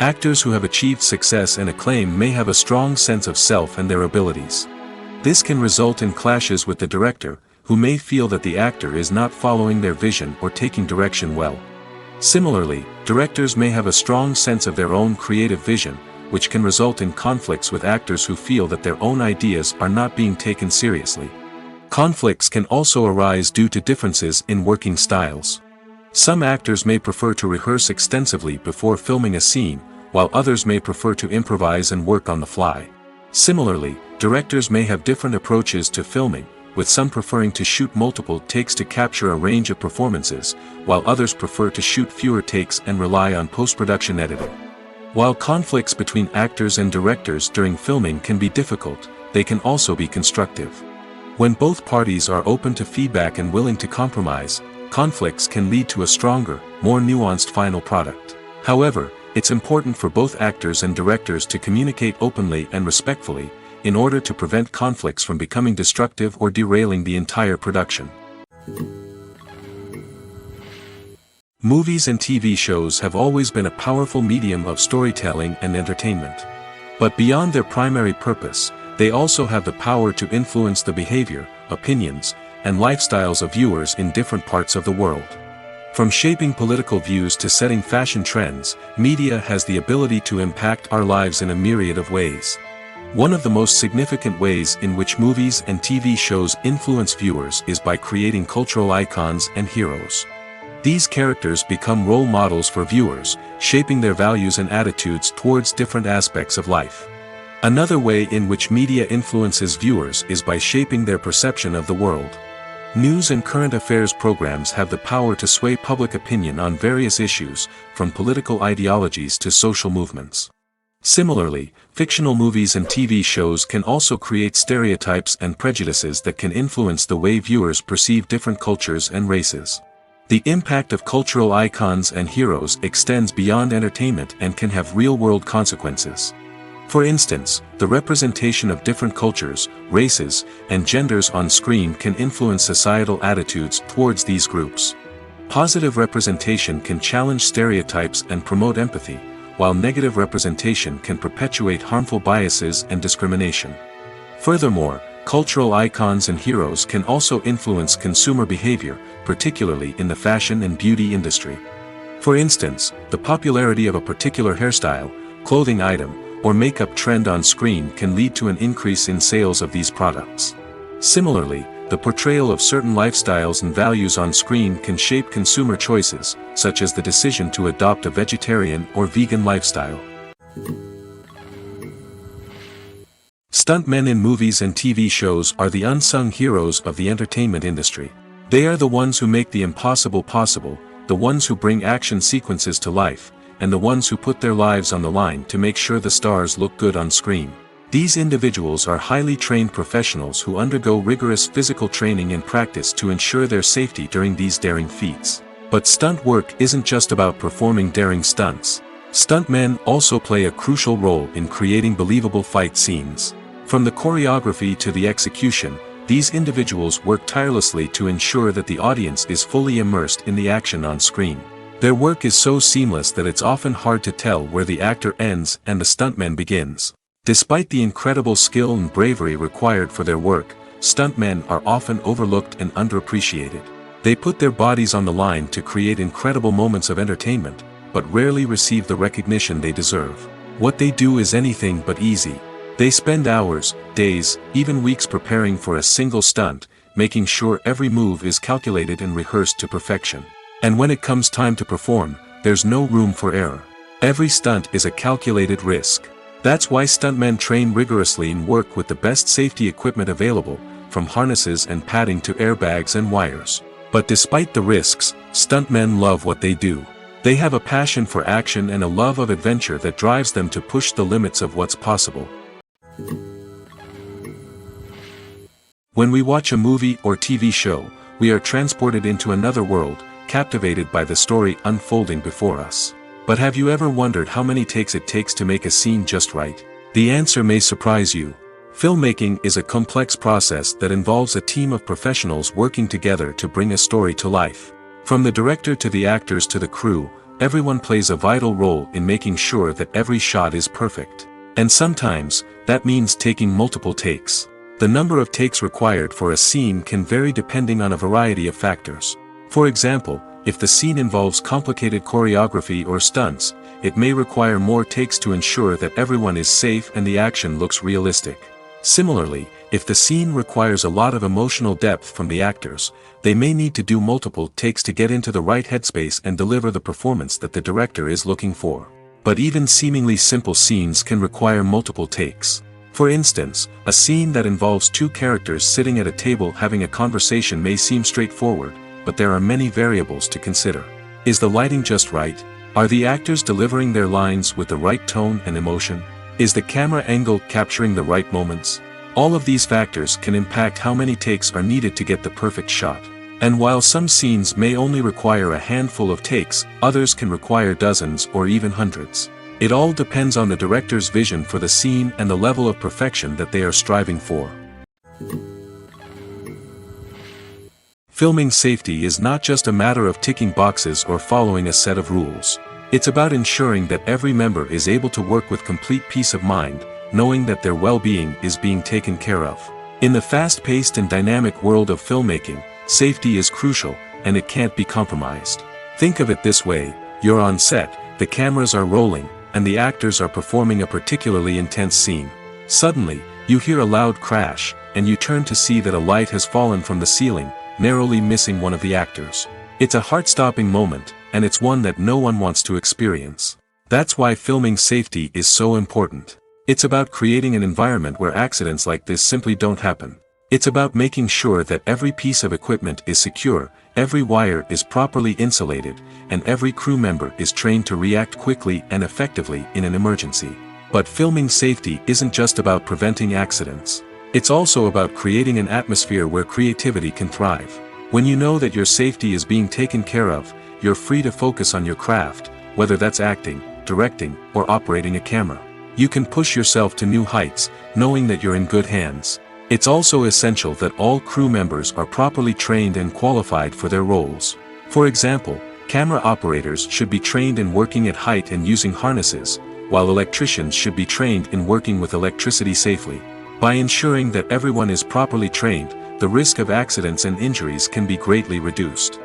Actors who have achieved success and acclaim may have a strong sense of self and their abilities. This can result in clashes with the director, who may feel that the actor is not following their vision or taking direction well. Similarly, directors may have a strong sense of their own creative vision, which can result in conflicts with actors who feel that their own ideas are not being taken seriously. Conflicts can also arise due to differences in working styles. Some actors may prefer to rehearse extensively before filming a scene, while others may prefer to improvise and work on the fly. Similarly, directors may have different approaches to filming, with some preferring to shoot multiple takes to capture a range of performances, while others prefer to shoot fewer takes and rely on post-production editing. While conflicts between actors and directors during filming can be difficult, they can also be constructive. When both parties are open to feedback and willing to compromise, conflicts can lead to a stronger, more nuanced final product. However, it's important for both actors and directors to communicate openly and respectfully, in order to prevent conflicts from becoming destructive or derailing the entire production. Movies and TV shows have always been a powerful medium of storytelling and entertainment. But beyond their primary purpose, they also have the power to influence the behavior, opinions, and lifestyles of viewers in different parts of the world. From shaping political views to setting fashion trends, media has the ability to impact our lives in a myriad of ways. One of the most significant ways in which movies and TV shows influence viewers is by creating cultural icons and heroes. These characters become role models for viewers, shaping their values and attitudes towards different aspects of life. Another way in which media influences viewers is by shaping their perception of the world. News and current affairs programs have the power to sway public opinion on various issues, from political ideologies to social movements. Similarly, fictional movies and TV shows can also create stereotypes and prejudices that can influence the way viewers perceive different cultures and races. The impact of cultural icons and heroes extends beyond entertainment and can have real-world consequences. For instance, the representation of different cultures, races, and genders on screen can influence societal attitudes towards these groups. Positive representation can challenge stereotypes and promote empathy, while negative representation can perpetuate harmful biases and discrimination. Furthermore, cultural icons and heroes can also influence consumer behavior, particularly in the fashion and beauty industry. For instance, the popularity of a particular hairstyle, clothing item, or makeup trend on screen can lead to an increase in sales of these products. Similarly, the portrayal of certain lifestyles and values on screen can shape consumer choices, such as the decision to adopt a vegetarian or vegan lifestyle. Stuntmen in movies and TV shows are the unsung heroes of the entertainment industry. They are the ones who make the impossible possible, the ones who bring action sequences to life, and the ones who put their lives on the line to make sure the stars look good on screen. These individuals are highly trained professionals who undergo rigorous physical training and practice to ensure their safety during these daring feats. But stunt work isn't just about performing daring stunts. Stuntmen also play a crucial role in creating believable fight scenes. From the choreography to the execution, these individuals work tirelessly to ensure that the audience is fully immersed in the action on screen. Their work is so seamless that it's often hard to tell where the actor ends and the stuntman begins. Despite the incredible skill and bravery required for their work, stuntmen are often overlooked and underappreciated. They put their bodies on the line to create incredible moments of entertainment, but rarely receive the recognition they deserve. What they do is anything but easy. They spend hours, days, even weeks preparing for a single stunt, making sure every move is calculated and rehearsed to perfection. And when it comes time to perform, there's no room for error. Every stunt is a calculated risk. That's why stuntmen train rigorously and work with the best safety equipment available, from harnesses and padding to airbags and wires. But despite the risks, stuntmen love what they do. They have a passion for action and a love of adventure that drives them to push the limits of what's possible. When we watch a movie or TV show, we are transported into another world, captivated by the story unfolding before us. But have you ever wondered how many takes it takes to make a scene just right? The answer may surprise you. Filmmaking is a complex process that involves a team of professionals working together to bring a story to life. From the director to the actors to the crew, everyone plays a vital role in making sure that every shot is perfect. And sometimes, that means taking multiple takes. The number of takes required for a scene can vary depending on a variety of factors. For example, if the scene involves complicated choreography or stunts, it may require more takes to ensure that everyone is safe and the action looks realistic. Similarly, if the scene requires a lot of emotional depth from the actors, they may need to do multiple takes to get into the right headspace and deliver the performance that the director is looking for. But even seemingly simple scenes can require multiple takes. For instance, a scene that involves two characters sitting at a table having a conversation may seem straightforward, but there are many variables to consider. Is the lighting just right? Are the actors delivering their lines with the right tone and emotion? Is the camera angle capturing the right moments? All of these factors can impact how many takes are needed to get the perfect shot. And while some scenes may only require a handful of takes, others can require dozens or even hundreds. It all depends on the director's vision for the scene and the level of perfection that they are striving for. Filming safety is not just a matter of ticking boxes or following a set of rules. It's about ensuring that every member is able to work with complete peace of mind, knowing that their well-being is being taken care of. In the fast-paced and dynamic world of filmmaking, safety is crucial, and it can't be compromised. Think of it this way: you're on set, the cameras are rolling, and the actors are performing a particularly intense scene. Suddenly, you hear a loud crash, and you turn to see that a light has fallen from the ceiling, narrowly missing one of the actors. It's a heart-stopping moment, and it's one that no one wants to experience. That's why filming safety is so important. It's about creating an environment where accidents like this simply don't happen. It's about making sure that every piece of equipment is secure, every wire is properly insulated, and every crew member is trained to react quickly and effectively in an emergency. But filming safety isn't just about preventing accidents. It's also about creating an atmosphere where creativity can thrive. When you know that your safety is being taken care of, you're free to focus on your craft, whether that's acting, directing, or operating a camera. You can push yourself to new heights, knowing that you're in good hands. It's also essential that all crew members are properly trained and qualified for their roles. For example, camera operators should be trained in working at height and using harnesses, while electricians should be trained in working with electricity safely. By ensuring that everyone is properly trained, the risk of accidents and injuries can be greatly reduced.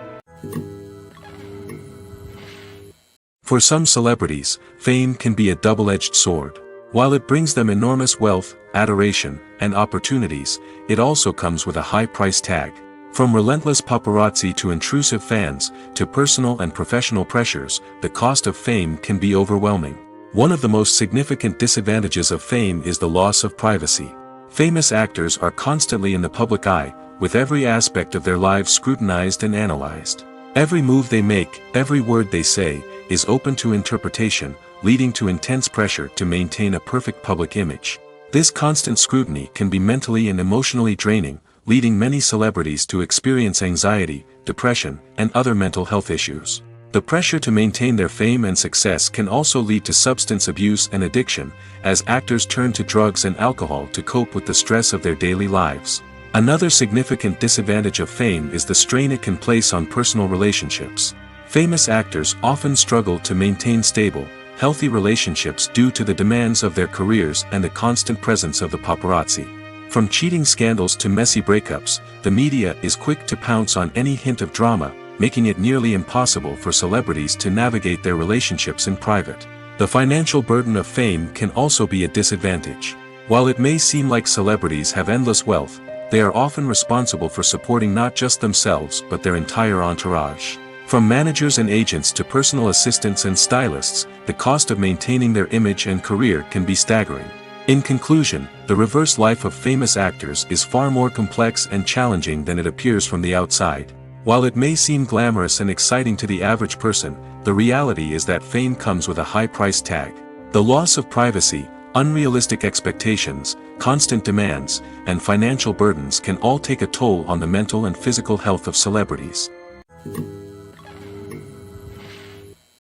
For some celebrities, fame can be a double-edged sword. While it brings them enormous wealth, adoration, and opportunities, it also comes with a high price tag. From relentless paparazzi to intrusive fans, to personal and professional pressures, the cost of fame can be overwhelming. One of the most significant disadvantages of fame is the loss of privacy. Famous actors are constantly in the public eye, with every aspect of their lives scrutinized and analyzed. Every move they make, every word they say, is open to interpretation, leading to intense pressure to maintain a perfect public image. This constant scrutiny can be mentally and emotionally draining, leading many celebrities to experience anxiety, depression, and other mental health issues. The pressure to maintain their fame and success can also lead to substance abuse and addiction, as actors turn to drugs and alcohol to cope with the stress of their daily lives. Another significant disadvantage of fame is the strain it can place on personal relationships. Famous actors often struggle to maintain stable, healthy relationships due to the demands of their careers and the constant presence of the paparazzi. From cheating scandals to messy breakups, the media is quick to pounce on any hint of drama, making it nearly impossible for celebrities to navigate their relationships in private. The financial burden of fame can also be a disadvantage. While it may seem like celebrities have endless wealth, they are often responsible for supporting not just themselves but their entire entourage. From managers and agents to personal assistants and stylists, the cost of maintaining their image and career can be staggering. In conclusion, the reverse life of famous actors is far more complex and challenging than it appears from the outside. While it may seem glamorous and exciting to the average person, the reality is that fame comes with a high price tag. The loss of privacy, unrealistic expectations, constant demands, and financial burdens can all take a toll on the mental and physical health of celebrities.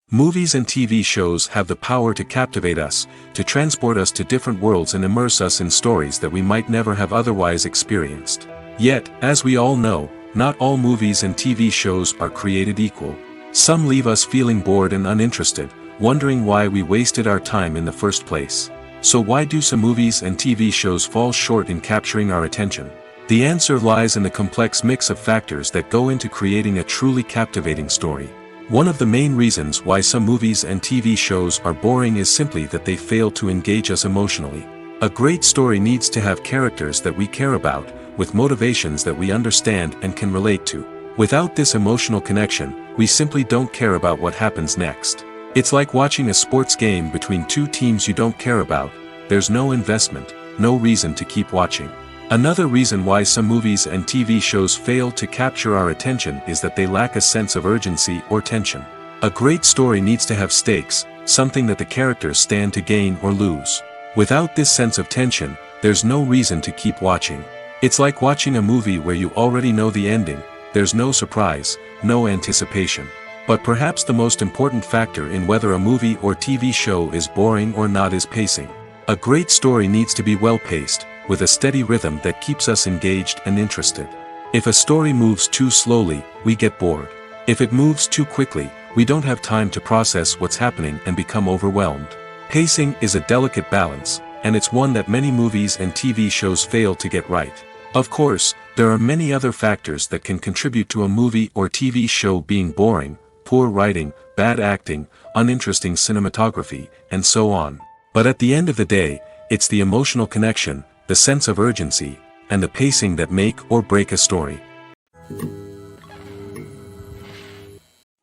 Movies and TV shows have the power to captivate us, to transport us to different worlds and immerse us in stories that we might never have otherwise experienced. Yet, as we all know, not all movies and TV shows are created equal. Some leave us feeling bored and uninterested, wondering why we wasted our time in the first place. So why do some movies and TV shows fall short in capturing our attention? The answer lies in the complex mix of factors that go into creating a truly captivating story. One of the main reasons why some movies and TV shows are boring is simply that they fail to engage us emotionally. A great story needs to have characters that we care about, with motivations that we understand and can relate to. Without this emotional connection, we simply don't care about what happens next. It's like watching a sports game between two teams you don't care about. There's no investment, no reason to keep watching. Another reason why some movies and TV shows fail to capture our attention is that they lack a sense of urgency or tension. A great story needs to have stakes, something that the characters stand to gain or lose. Without this sense of tension, there's no reason to keep watching. It's like watching a movie where you already know the ending. There's no surprise, no anticipation. But perhaps the most important factor in whether a movie or TV show is boring or not is pacing. A great story needs to be well-paced, with a steady rhythm that keeps us engaged and interested. If a story moves too slowly, we get bored. If it moves too quickly, we don't have time to process what's happening and become overwhelmed. Pacing is a delicate balance, and it's one that many movies and TV shows fail to get right. Of course, there are many other factors that can contribute to a movie or TV show being boring: poor writing, bad acting, uninteresting cinematography, and so on. But at the end of the day, it's the emotional connection, the sense of urgency, and the pacing that make or break a story.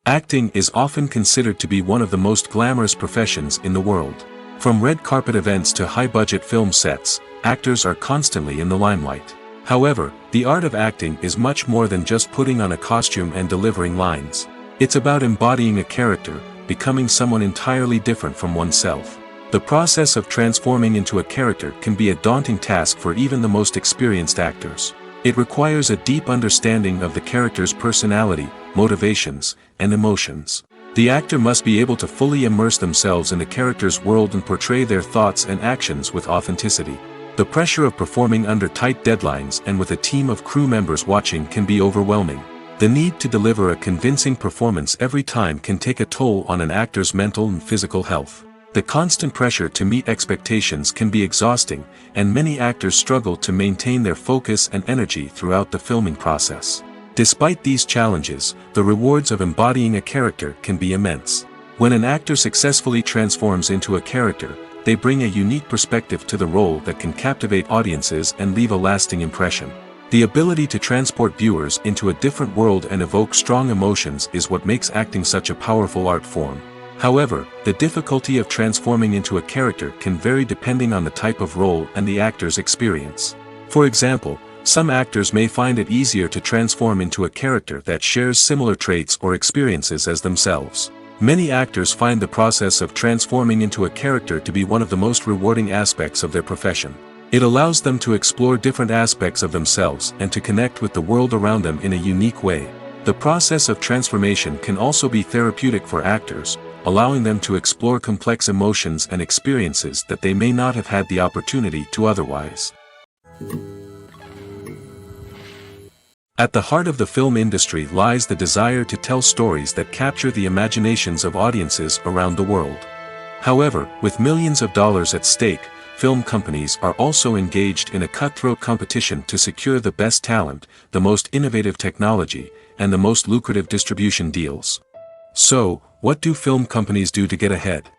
Acting is often considered to be one of the most glamorous professions in the world. From red carpet events to high-budget film sets, actors are constantly in the limelight. However, the art of acting is much more than just putting on a costume and delivering lines. It's about embodying a character, becoming someone entirely different from oneself. The process of transforming into a character can be a daunting task for even the most experienced actors. It requires a deep understanding of the character's personality, motivations, and emotions. The actor must be able to fully immerse themselves in the character's world and portray their thoughts and actions with authenticity. The pressure of performing under tight deadlines and with a team of crew members watching can be overwhelming. The need to deliver a convincing performance every time can take a toll on an actor's mental and physical health. The constant pressure to meet expectations can be exhausting, and many actors struggle to maintain their focus and energy throughout the filming process. Despite these challenges, the rewards of embodying a character can be immense. When an actor successfully transforms into a character, they bring a unique perspective to the role that can captivate audiences and leave a lasting impression. The ability to transport viewers into a different world and evoke strong emotions is what makes acting such a powerful art form. However, the difficulty of transforming into a character can vary depending on the type of role and the actor's experience. For example, some actors may find it easier to transform into a character that shares similar traits or experiences as themselves. Many actors find the process of transforming into a character to be one of the most rewarding aspects of their profession. It allows them to explore different aspects of themselves and to connect with the world around them in a unique way. The process of transformation can also be therapeutic for actors, allowing them to explore complex emotions and experiences that they may not have had the opportunity to otherwise. At the heart of the film industry lies the desire to tell stories that capture the imaginations of audiences around the world. However, with millions of dollars at stake, film companies are also engaged in a cutthroat competition to secure the best talent, the most innovative technology, and the most lucrative distribution deals. So, what do film companies do to get ahead?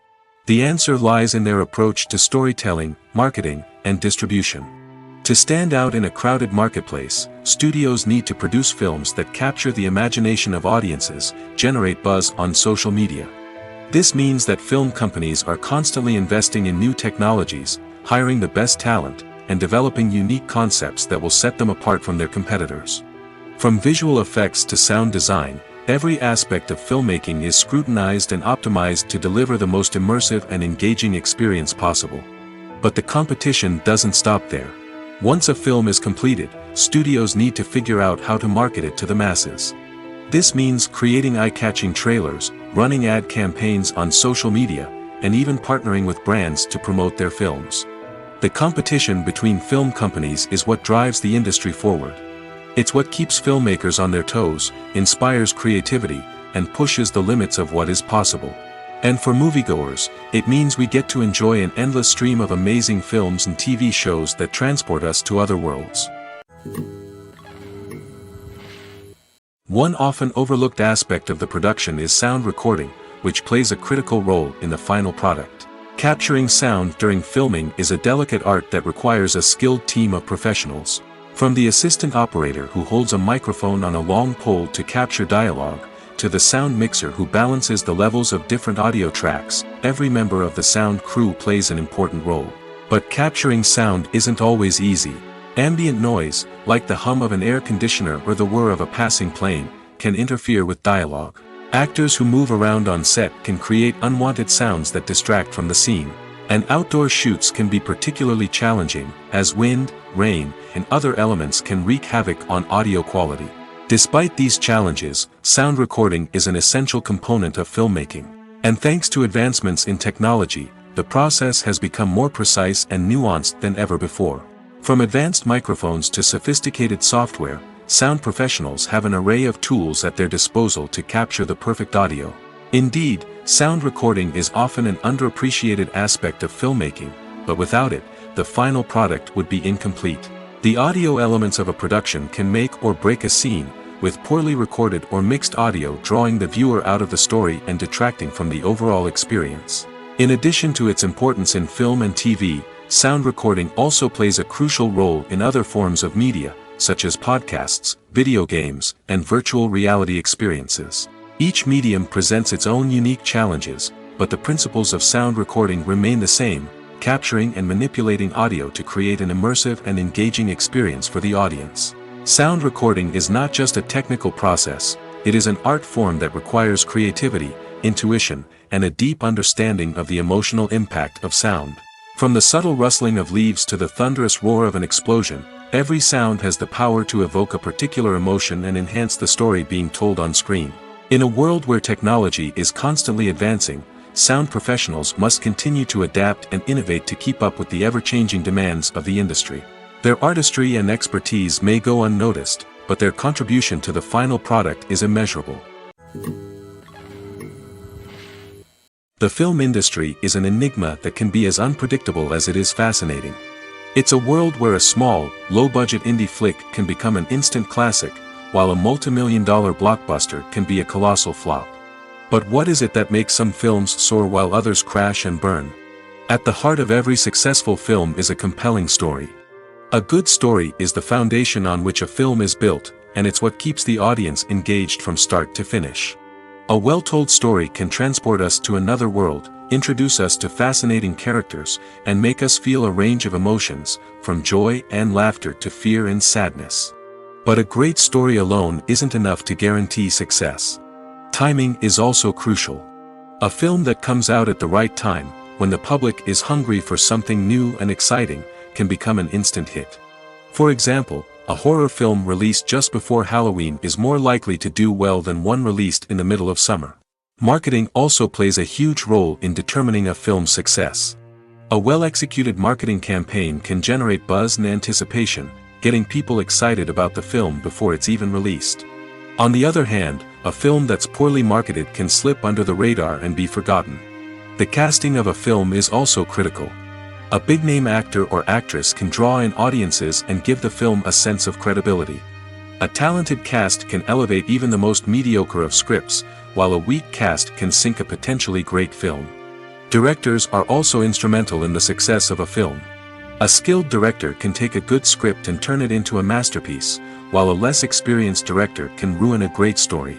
The answer lies in their approach to storytelling, marketing, and distribution. To stand out in a crowded marketplace, studios need to produce films that capture the imagination of audiences, generate buzz on social media. This means that film companies are constantly investing in new technologies, hiring the best talent, and developing unique concepts that will set them apart from their competitors. From visual effects to sound design, every aspect of filmmaking is scrutinized and optimized to deliver the most immersive and engaging experience possible. But the competition doesn't stop there. Once a film is completed, studios need to figure out how to market it to the masses. This means creating eye-catching trailers, running ad campaigns on social media, and even partnering with brands to promote their films. The competition between film companies is what drives the industry forward. It's what keeps filmmakers on their toes, inspires creativity, and pushes the limits of what is possible. And for moviegoers, it means we get to enjoy an endless stream of amazing films and TV shows that transport us to other worlds. One often overlooked aspect of the production is sound recording, which plays a critical role in the final product. Capturing sound during filming is a delicate art that requires a skilled team of professionals. From the assistant operator who holds a microphone on a long pole to capture dialogue, to the sound mixer who balances the levels of different audio tracks, every member of the sound crew plays an important role. But capturing sound isn't always easy. Ambient noise, like the hum of an air conditioner or the whir of a passing plane, can interfere with dialogue. Actors who move around on set can create unwanted sounds that distract from the scene. And outdoor shoots can be particularly challenging, as wind, rain, and other elements can wreak havoc on audio quality. Despite these challenges, sound recording is an essential component of filmmaking. And thanks to advancements in technology, the process has become more precise and nuanced than ever before. From advanced microphones to sophisticated software, sound professionals have an array of tools at their disposal to capture the perfect audio. Indeed, sound recording is often an underappreciated aspect of filmmaking, but without it, the final product would be incomplete. The audio elements of a production can make or break a scene, with poorly recorded or mixed audio drawing the viewer out of the story and detracting from the overall experience. In addition to its importance in film and TV, sound recording also plays a crucial role in other forms of media, such as podcasts, video games, and virtual reality experiences. Each medium presents its own unique challenges, but the principles of sound recording remain the same, capturing and manipulating audio to create an immersive and engaging experience for the audience. Sound recording is not just a technical process, it is an art form that requires creativity, intuition, and a deep understanding of the emotional impact of sound. From the subtle rustling of leaves to the thunderous roar of an explosion, every sound has the power to evoke a particular emotion and enhance the story being told on screen. In a world where technology is constantly advancing, sound professionals must continue to adapt and innovate to keep up with the ever-changing demands of the industry. Their artistry and expertise may go unnoticed, but their contribution to the final product is immeasurable. The film industry is an enigma that can be as unpredictable as it is fascinating. It's a world where a small, low-budget indie flick can become an instant classic, while a multi-million-dollar blockbuster can be a colossal flop. But what is it that makes some films soar while others crash and burn? At the heart of every successful film is a compelling story. A good story is the foundation on which a film is built, and it's what keeps the audience engaged from start to finish. A well-told story can transport us to another world, introduce us to fascinating characters, and make us feel a range of emotions, from joy and laughter to fear and sadness. But a great story alone isn't enough to guarantee success. Timing is also crucial. A film that comes out at the right time, when the public is hungry for something new and exciting, can become an instant hit. For example, a horror film released just before Halloween is more likely to do well than one released in the middle of summer. Marketing also plays a huge role in determining a film's success. A well-executed marketing campaign can generate buzz and anticipation, getting people excited about the film before it's even released. On the other hand, a film that's poorly marketed can slip under the radar and be forgotten. The casting of a film is also critical. A big-name actor or actress can draw in audiences and give the film a sense of credibility. A talented cast can elevate even the most mediocre of scripts, while a weak cast can sink a potentially great film. Directors are also instrumental in the success of a film. A skilled director can take a good script and turn it into a masterpiece, while a less experienced director can ruin a great story.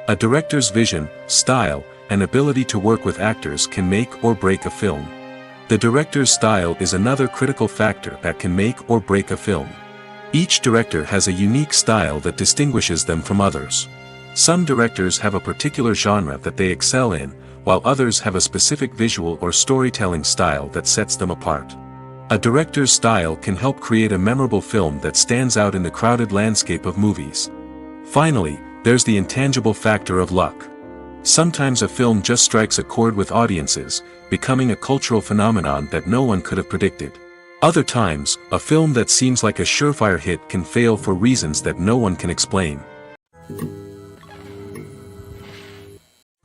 A director's vision, style, and ability to work with actors can make or break a film. The director's style is another critical factor that can make or break a film. Each director has a unique style that distinguishes them from others. Some directors have a particular genre that they excel in, while others have a specific visual or storytelling style that sets them apart. A director's style can help create a memorable film that stands out in the crowded landscape of movies. Finally, there's the intangible factor of luck. Sometimes a film just strikes a chord with audiences, becoming a cultural phenomenon that no one could have predicted. Other times, a film that seems like a surefire hit can fail for reasons that no one can explain.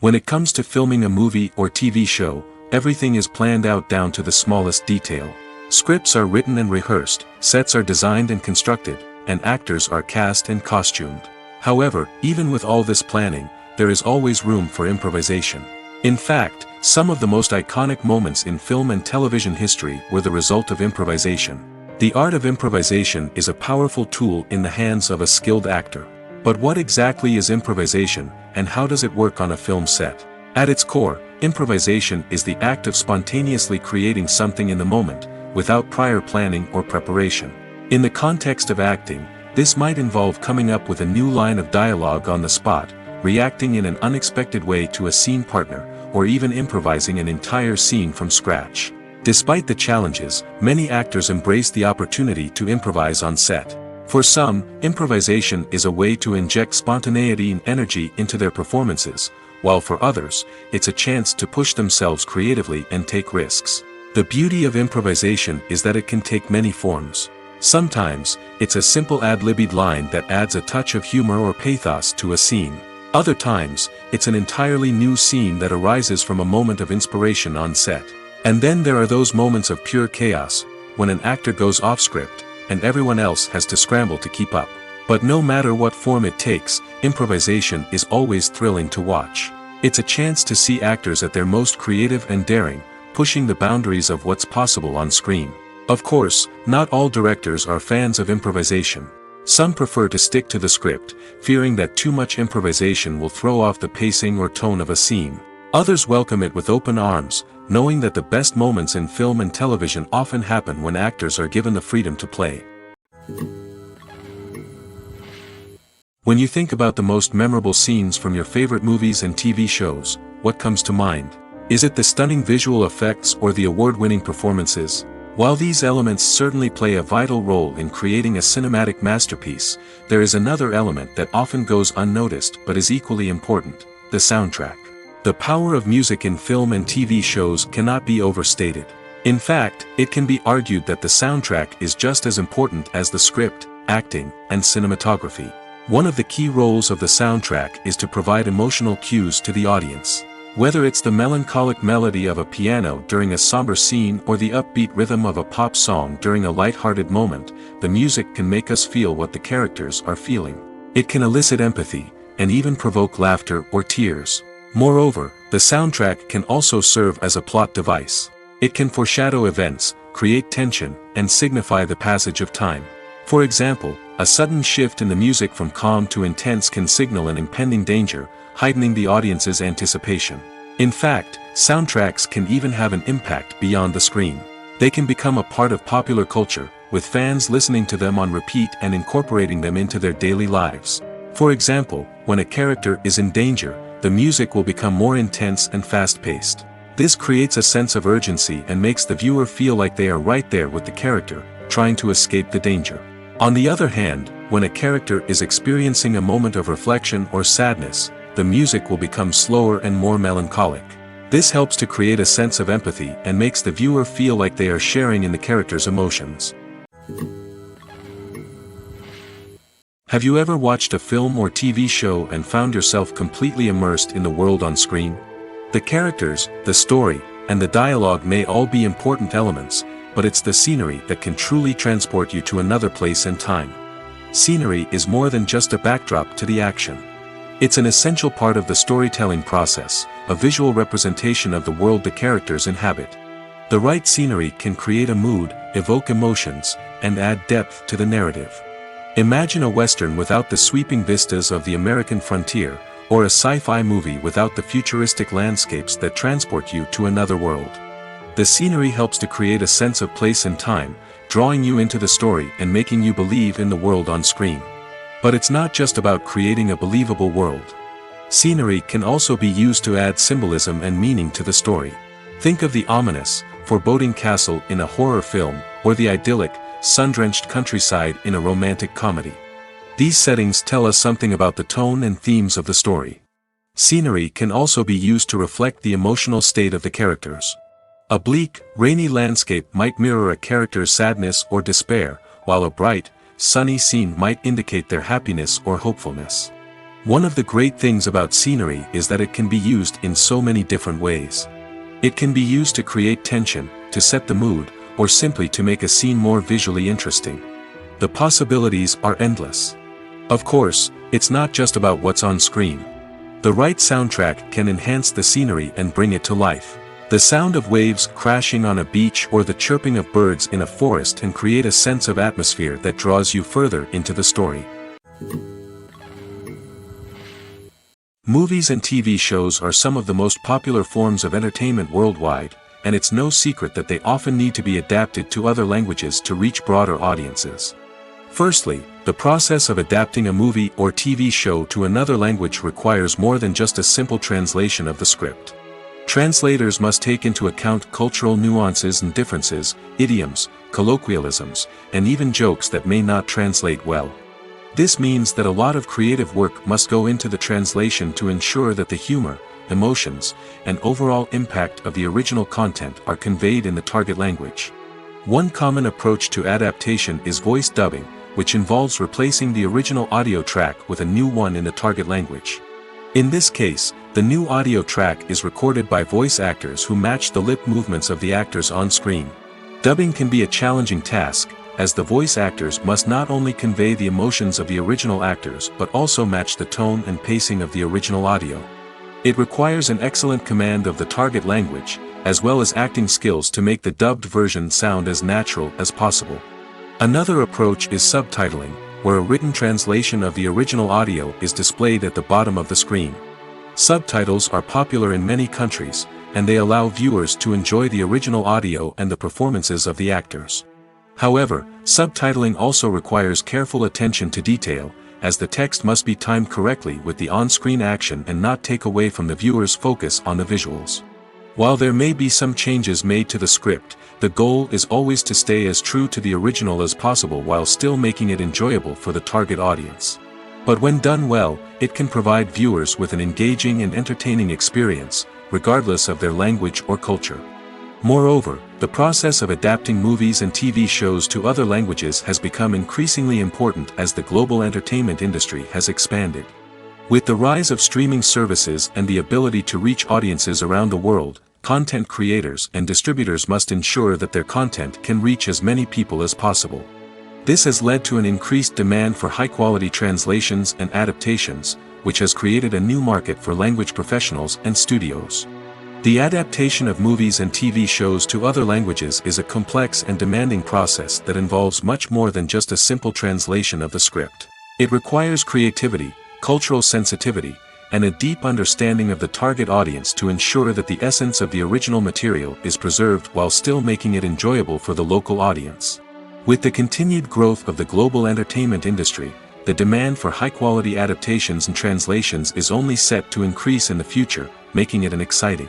When it comes to filming a movie or TV show, everything is planned out down to the smallest detail. Scripts are written and rehearsed, sets are designed and constructed, and actors are cast and costumed. However, even with all this planning, there is always room for improvisation. In fact, some of the most iconic moments in film and television history were the result of improvisation. The art of improvisation is a powerful tool in the hands of a skilled actor. But what exactly is improvisation, and how does it work on a film set? At its core, improvisation is the act of spontaneously creating something in the moment, without prior planning or preparation. In the context of acting, this might involve coming up with a new line of dialogue on the spot, reacting in an unexpected way to a scene partner, or even improvising an entire scene from scratch. Despite the challenges, many actors embrace the opportunity to improvise on set. For some, improvisation is a way to inject spontaneity and energy into their performances, while for others, it's a chance to push themselves creatively and take risks. The beauty of improvisation is that it can take many forms. Sometimes, it's a simple ad-libbed line that adds a touch of humor or pathos to a scene. Other times, it's an entirely new scene that arises from a moment of inspiration on set. And then there are those moments of pure chaos, when an actor goes off script, and everyone else has to scramble to keep up. But no matter what form it takes, improvisation is always thrilling to watch. It's a chance to see actors at their most creative and daring, pushing the boundaries of what's possible on screen. Of course, not all directors are fans of improvisation. Some prefer to stick to the script, fearing that too much improvisation will throw off the pacing or tone of a scene. Others welcome it with open arms, knowing that the best moments in film and television often happen when actors are given the freedom to play. When you think about the most memorable scenes from your favorite movies and TV shows, what comes to mind? Is it the stunning visual effects or the award-winning performances? While these elements certainly play a vital role in creating a cinematic masterpiece, there is another element that often goes unnoticed but is equally important: the soundtrack. The power of music in film and TV shows cannot be overstated. In fact, it can be argued that the soundtrack is just as important as the script, acting, and cinematography. One of the key roles of the soundtrack is to provide emotional cues to the audience. Whether it's the melancholic melody of a piano during a somber scene or the upbeat rhythm of a pop song during a light-hearted moment, the music can make us feel what the characters are feeling. It can elicit empathy, and even provoke laughter or tears. Moreover, the soundtrack can also serve as a plot device. It can foreshadow events, create tension, and signify the passage of time. For example, a sudden shift in the music from calm to intense can signal an impending danger, heightening the audience's anticipation. In fact, soundtracks can even have an impact beyond the screen. They can become a part of popular culture, with fans listening to them on repeat and incorporating them into their daily lives. For example, when a character is in danger, the music will become more intense and fast-paced. This creates a sense of urgency and makes the viewer feel like they are right there with the character, trying to escape the danger. On the other hand, when a character is experiencing a moment of reflection or sadness, the music will become slower and more melancholic. This helps to create a sense of empathy and makes the viewer feel like they are sharing in the character's emotions. Have you ever watched a film or TV show and found yourself completely immersed in the world on screen? The characters, the story, and the dialogue may all be important elements, but it's the scenery that can truly transport you to another place and time. Scenery is more than just a backdrop to the action. It's an essential part of the storytelling process, a visual representation of the world the characters inhabit. The right scenery can create a mood, evoke emotions, and add depth to the narrative. Imagine a Western without the sweeping vistas of the American frontier, or a sci-fi movie without the futuristic landscapes that transport you to another world. The scenery helps to create a sense of place and time, drawing you into the story and making you believe in the world on screen. But it's not just about creating a believable world. Scenery can also be used to add symbolism and meaning to the story. Think of the ominous, foreboding castle in a horror film, or the idyllic, sun-drenched countryside in a romantic comedy. These settings tell us something about the tone and themes of the story. Scenery can also be used to reflect the emotional state of the characters. A bleak, rainy landscape might mirror a character's sadness or despair, while a bright, sunny scene might indicate their happiness or hopefulness. One of the great things about scenery is that it can be used in so many different ways. It can be used to create tension, to set the mood, or simply to make a scene more visually interesting. The possibilities are endless. Of course, it's not just about what's on screen. The right soundtrack can enhance the scenery and bring it to life. The sound of waves crashing on a beach or the chirping of birds in a forest can create a sense of atmosphere that draws you further into the story. Movies and TV shows are some of the most popular forms of entertainment worldwide, and it's no secret that they often need to be adapted to other languages to reach broader audiences. Firstly, the process of adapting a movie or TV show to another language requires more than just a simple translation of the script. Translators must take into account cultural nuances and differences, idioms, colloquialisms, and even jokes that may not translate well. This means that a lot of creative work must go into the translation to ensure that the humor, emotions, and overall impact of the original content are conveyed in the target language. One common approach to adaptation is voice dubbing, which involves replacing the original audio track with a new one in the target language. In this case, the new audio track is recorded by voice actors who match the lip movements of the actors on screen. Dubbing can be a challenging task, as the voice actors must not only convey the emotions of the original actors but also match the tone and pacing of the original audio. It requires an excellent command of the target language, as well as acting skills to make the dubbed version sound as natural as possible. Another approach is subtitling, where a written translation of the original audio is displayed at the bottom of the screen. Subtitles are popular in many countries, and they allow viewers to enjoy the original audio and the performances of the actors. However, subtitling also requires careful attention to detail, as the text must be timed correctly with the on-screen action and not take away from the viewer's focus on the visuals. While there may be some changes made to the script, the goal is always to stay as true to the original as possible while still making it enjoyable for the target audience. But when done well, it can provide viewers with an engaging and entertaining experience, regardless of their language or culture. Moreover, the process of adapting movies and TV shows to other languages has become increasingly important as the global entertainment industry has expanded. With the rise of streaming services and the ability to reach audiences around the world, content creators and distributors must ensure that their content can reach as many people as possible. This has led to an increased demand for high-quality translations and adaptations, which has created a new market for language professionals and studios. The adaptation of movies and TV shows to other languages is a complex and demanding process that involves much more than just a simple translation of the script. It requires creativity, cultural sensitivity, and a deep understanding of the target audience to ensure that the essence of the original material is preserved while still making it enjoyable for the local audience. With the continued growth of the global entertainment industry, the demand for high-quality adaptations and translations is only set to increase in the future, making it exciting.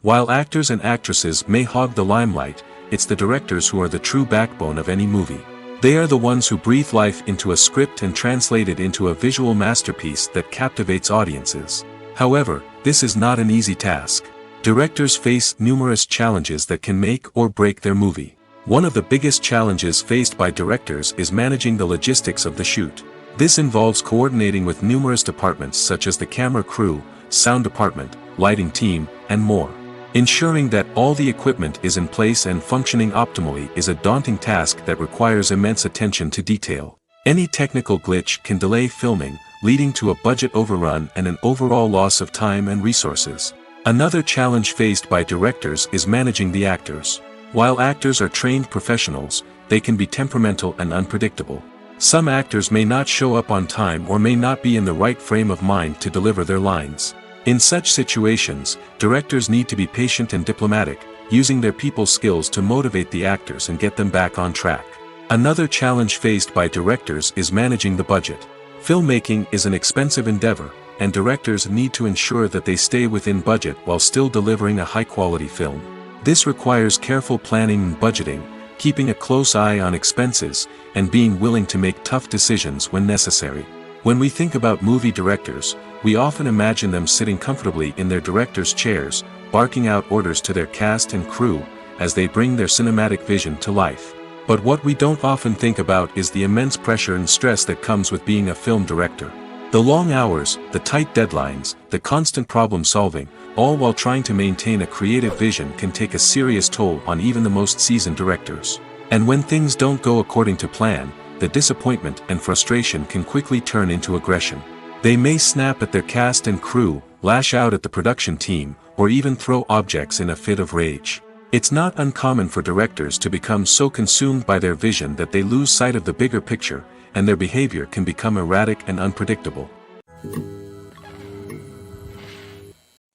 While actors and actresses may hog the limelight, it's the directors who are the true backbone of any movie. They are the ones who breathe life into a script and translate it into a visual masterpiece that captivates audiences. However, this is not an easy task. Directors face numerous challenges that can make or break their movie. One of the biggest challenges faced by directors is managing the logistics of the shoot. This involves coordinating with numerous departments such as the camera crew, sound department, lighting team, and more. Ensuring that all the equipment is in place and functioning optimally is a daunting task that requires immense attention to detail. Any technical glitch can delay filming, leading to a budget overrun and an overall loss of time and resources. Another challenge faced by directors is managing the actors. While actors are trained professionals, they can be temperamental and unpredictable. Some actors may not show up on time or may not be in the right frame of mind to deliver their lines. In such situations, directors need to be patient and diplomatic, using their people skills to motivate the actors and get them back on track. Another challenge faced by directors is managing the budget. Filmmaking is an expensive endeavor, and directors need to ensure that they stay within budget while still delivering a high-quality film. This requires careful planning and budgeting, keeping a close eye on expenses, and being willing to make tough decisions when necessary. When we think about movie directors, we often imagine them sitting comfortably in their director's chairs, barking out orders to their cast and crew, as they bring their cinematic vision to life. But what we don't often think about is the immense pressure and stress that comes with being a film director. The long hours, the tight deadlines, the constant problem solving, all while trying to maintain a creative vision can take a serious toll on even the most seasoned directors. And when things don't go according to plan, the disappointment and frustration can quickly turn into aggression. They may snap at their cast and crew, lash out at the production team, or even throw objects in a fit of rage. It's not uncommon for directors to become so consumed by their vision that they lose sight of the bigger picture, and their behavior can become erratic and unpredictable.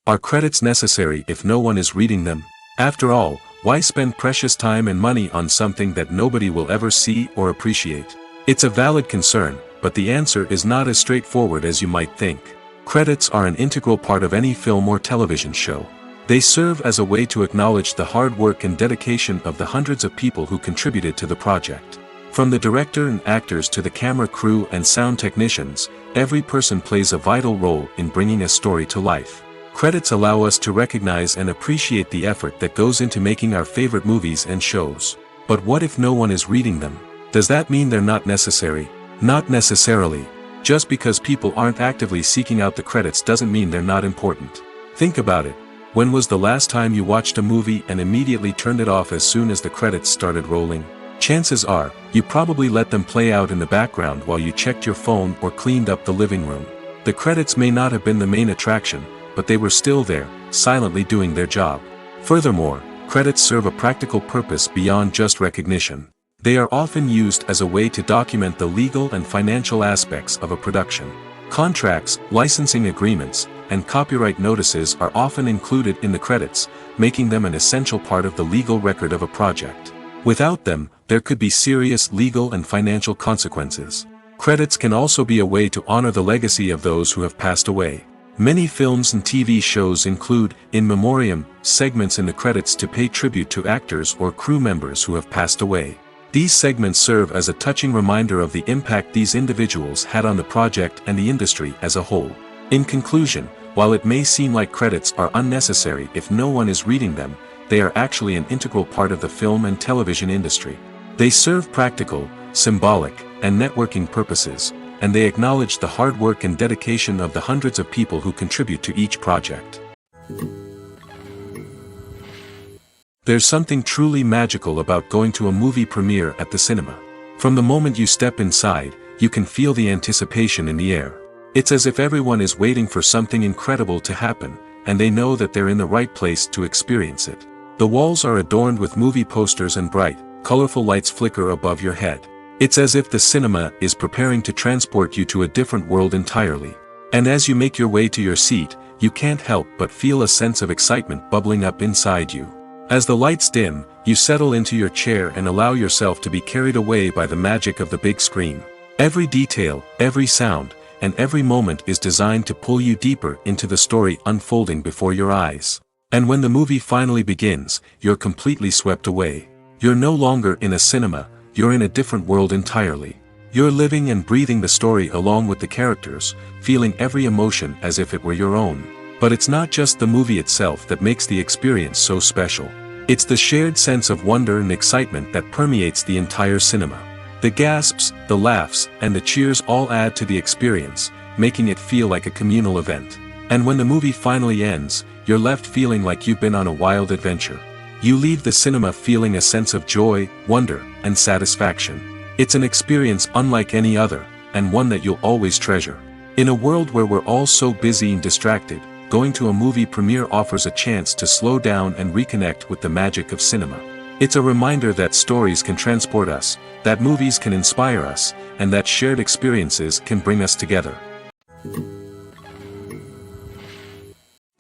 Are credits necessary if no one is reading them? After all, why spend precious time and money on something that nobody will ever see or appreciate? It's a valid concern, but the answer is not as straightforward as you might think. Credits are an integral part of any film or television show. They serve as a way to acknowledge the hard work and dedication of the hundreds of people who contributed to the project. From the director and actors to the camera crew and sound technicians, every person plays a vital role in bringing a story to life. Credits allow us to recognize and appreciate the effort that goes into making our favorite movies and shows. But what if no one is reading them? Does that mean they're not necessary? Not necessarily. Just because people aren't actively seeking out the credits doesn't mean they're not important. Think about it. When was the last time you watched a movie and immediately turned it off as soon as the credits started rolling? Chances are, you probably let them play out in the background while you checked your phone or cleaned up the living room. The credits may not have been the main attraction, but they were still there, silently doing their job. Furthermore, credits serve a practical purpose beyond just recognition. They are often used as a way to document the legal and financial aspects of a production. Contracts, licensing agreements, and copyright notices are often included in the credits, making them an essential part of the legal record of a project. Without them, there could be serious legal and financial consequences. Credits can also be a way to honor the legacy of those who have passed away. Many films and TV shows include, in memoriam, segments in the credits to pay tribute to actors or crew members who have passed away. These segments serve as a touching reminder of the impact these individuals had on the project and the industry as a whole. In conclusion, while it may seem like credits are unnecessary if no one is reading them, they are actually an integral part of the film and television industry. They serve practical, symbolic, and networking purposes, and they acknowledge the hard work and dedication of the hundreds of people who contribute to each project. There's something truly magical about going to a movie premiere at the cinema. From the moment you step inside, you can feel the anticipation in the air. It's as if everyone is waiting for something incredible to happen, and they know that they're in the right place to experience it. The walls are adorned with movie posters and bright, colorful lights flicker above your head. It's as if the cinema is preparing to transport you to a different world entirely. And as you make your way to your seat, you can't help but feel a sense of excitement bubbling up inside you. As the lights dim, you settle into your chair and allow yourself to be carried away by the magic of the big screen. Every detail, every sound, and every moment is designed to pull you deeper into the story unfolding before your eyes. And when the movie finally begins, you're completely swept away. You're no longer in a cinema, you're in a different world entirely. You're living and breathing the story along with the characters, feeling every emotion as if it were your own. But it's not just the movie itself that makes the experience so special. It's the shared sense of wonder and excitement that permeates the entire cinema. The gasps, the laughs, and the cheers all add to the experience, making it feel like a communal event. And when the movie finally ends, you're left feeling like you've been on a wild adventure. You leave the cinema feeling a sense of joy, wonder, and satisfaction. It's an experience unlike any other, and one that you'll always treasure. In a world where we're all so busy and distracted, going to a movie premiere offers a chance to slow down and reconnect with the magic of cinema. It's a reminder that stories can transport us, that movies can inspire us, and that shared experiences can bring us together.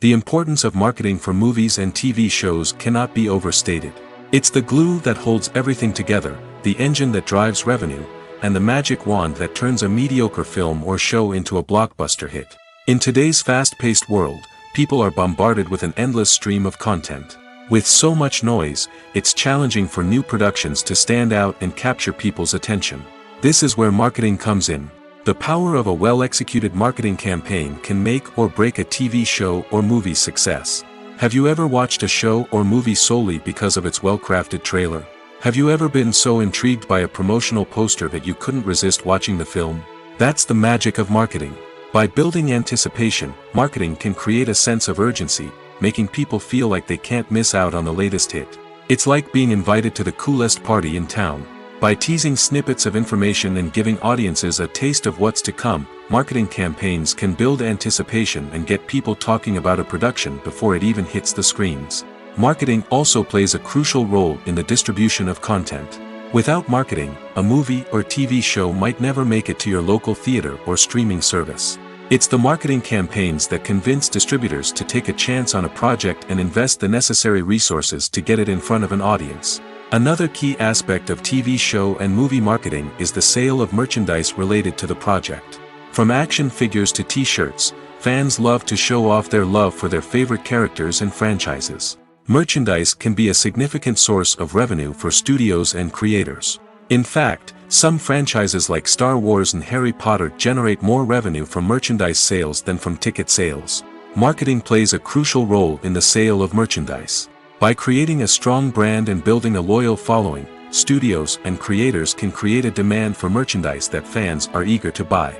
The importance of marketing for movies and TV shows cannot be overstated. It's the glue that holds everything together, the engine that drives revenue, and the magic wand that turns a mediocre film or show into a blockbuster hit. In today's fast-paced world, people are bombarded with an endless stream of content. With so much noise, it's challenging for new productions to stand out and capture people's attention. This is where marketing comes in. The power of a well-executed marketing campaign can make or break a TV show or movie's success. Have you ever watched a show or movie solely because of its well-crafted trailer? Have you ever been so intrigued by a promotional poster that you couldn't resist watching the film? That's the magic of marketing. By building anticipation, marketing can create a sense of urgency, making people feel like they can't miss out on the latest hit. It's like being invited to the coolest party in town. By teasing snippets of information and giving audiences a taste of what's to come, marketing campaigns can build anticipation and get people talking about a production before it even hits the screens. Marketing also plays a crucial role in the distribution of content. Without marketing, a movie or TV show might never make it to your local theater or streaming service. It's the marketing campaigns that convince distributors to take a chance on a project and invest the necessary resources to get it in front of an audience. Another key aspect of TV show and movie marketing is the sale of merchandise related to the project. From action figures to t-shirts, fans love to show off their love for their favorite characters and franchises. Merchandise can be a significant source of revenue for studios and creators. In fact, some franchises like Star Wars and Harry Potter generate more revenue from merchandise sales than from ticket sales. Marketing plays a crucial role in the sale of merchandise. By creating a strong brand and building a loyal following, studios and creators can create a demand for merchandise that fans are eager to buy.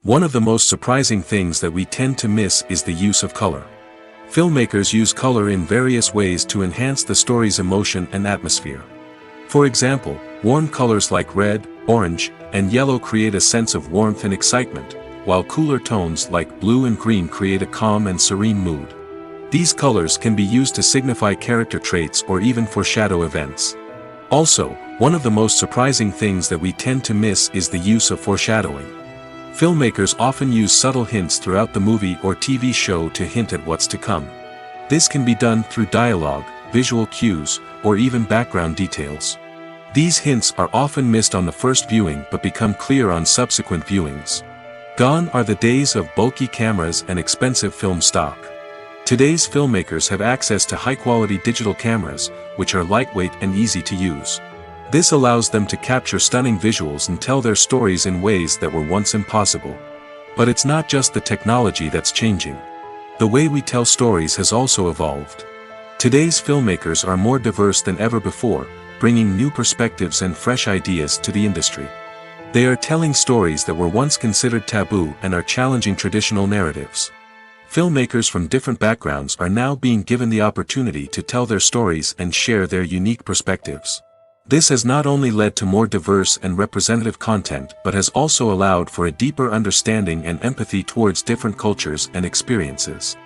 One of the most surprising things that we tend to miss is the use of color. Filmmakers use color in various ways to enhance the story's emotion and atmosphere. For example, warm colors like red, orange, and yellow create a sense of warmth and excitement, while cooler tones like blue and green create a calm and serene mood. These colors can be used to signify character traits or even foreshadow events. Also, one of the most surprising things that we tend to miss is the use of foreshadowing. Filmmakers often use subtle hints throughout the movie or TV show to hint at what's to come. This can be done through dialogue, visual cues, or even background details. These hints are often missed on the first viewing but become clear on subsequent viewings. Gone are the days of bulky cameras and expensive film stock. Today's filmmakers have access to high-quality digital cameras, which are lightweight and easy to use. This allows them to capture stunning visuals and tell their stories in ways that were once impossible. But it's not just the technology that's changing. The way we tell stories has also evolved. Today's filmmakers are more diverse than ever before, bringing new perspectives and fresh ideas to the industry. They are telling stories that were once considered taboo and are challenging traditional narratives. Filmmakers from different backgrounds are now being given the opportunity to tell their stories and share their unique perspectives. This has not only led to more diverse and representative content but has also allowed for a deeper understanding and empathy towards different cultures and experiences.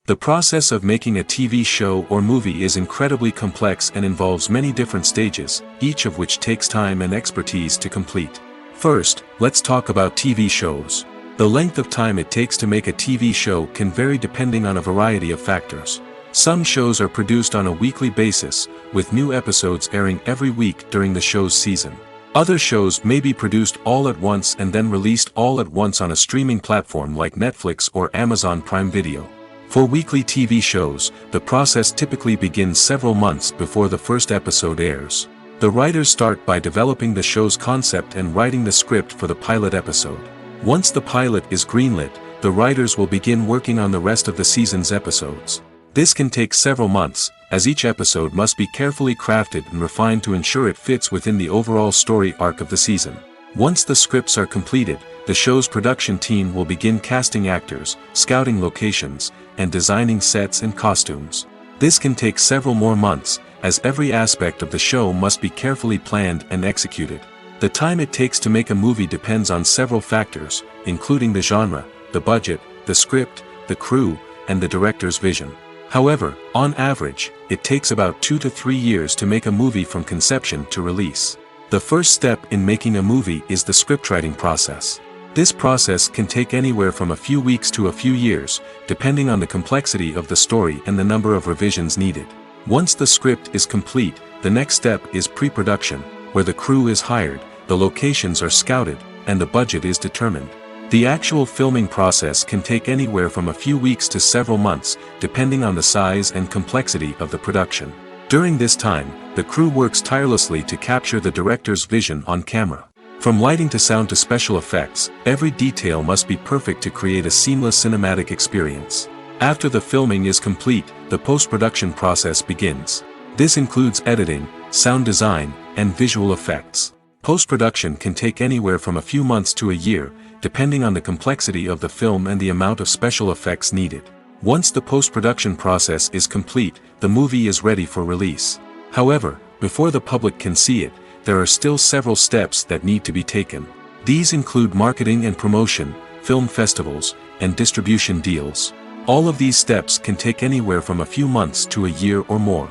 The process of making a TV show or movie is incredibly complex and involves many different stages, each of which takes time and expertise to complete. First, let's talk about TV shows. The length of time it takes to make a TV show can vary depending on a variety of factors. Some shows are produced on a weekly basis, with new episodes airing every week during the show's season. Other shows may be produced all at once and then released all at once on a streaming platform like Netflix or Amazon Prime Video. For weekly TV shows, the process typically begins several months before the first episode airs. The writers start by developing the show's concept and writing the script for the pilot episode. Once the pilot is greenlit, the writers will begin working on the rest of the season's episodes. This can take several months, as each episode must be carefully crafted and refined to ensure it fits within the overall story arc of the season. Once the scripts are completed, the show's production team will begin casting actors, scouting locations, and designing sets and costumes. This can take several more months, as every aspect of the show must be carefully planned and executed. The time it takes to make a movie depends on several factors, including the genre, the budget, the script, the crew, and the director's vision. However, on average, it takes about 2 to 3 years to make a movie from conception to release. The first step in making a movie is the scriptwriting process. This process can take anywhere from a few weeks to a few years, depending on the complexity of the story and the number of revisions needed. Once the script is complete, the next step is pre-production, where the crew is hired, the locations are scouted, and the budget is determined. The actual filming process can take anywhere from a few weeks to several months, depending on the size and complexity of the production. During this time, the crew works tirelessly to capture the director's vision on camera. From lighting to sound to special effects, every detail must be perfect to create a seamless cinematic experience. After the filming is complete, the post-production process begins. This includes editing, sound design, and visual effects. Post-production can take anywhere from a few months to a year, depending on the complexity of the film and the amount of special effects needed. Once the post-production process is complete, the movie is ready for release. However, before the public can see it, there are still several steps that need to be taken. These include marketing and promotion, film festivals, and distribution deals. All of these steps can take anywhere from a few months to a year or more.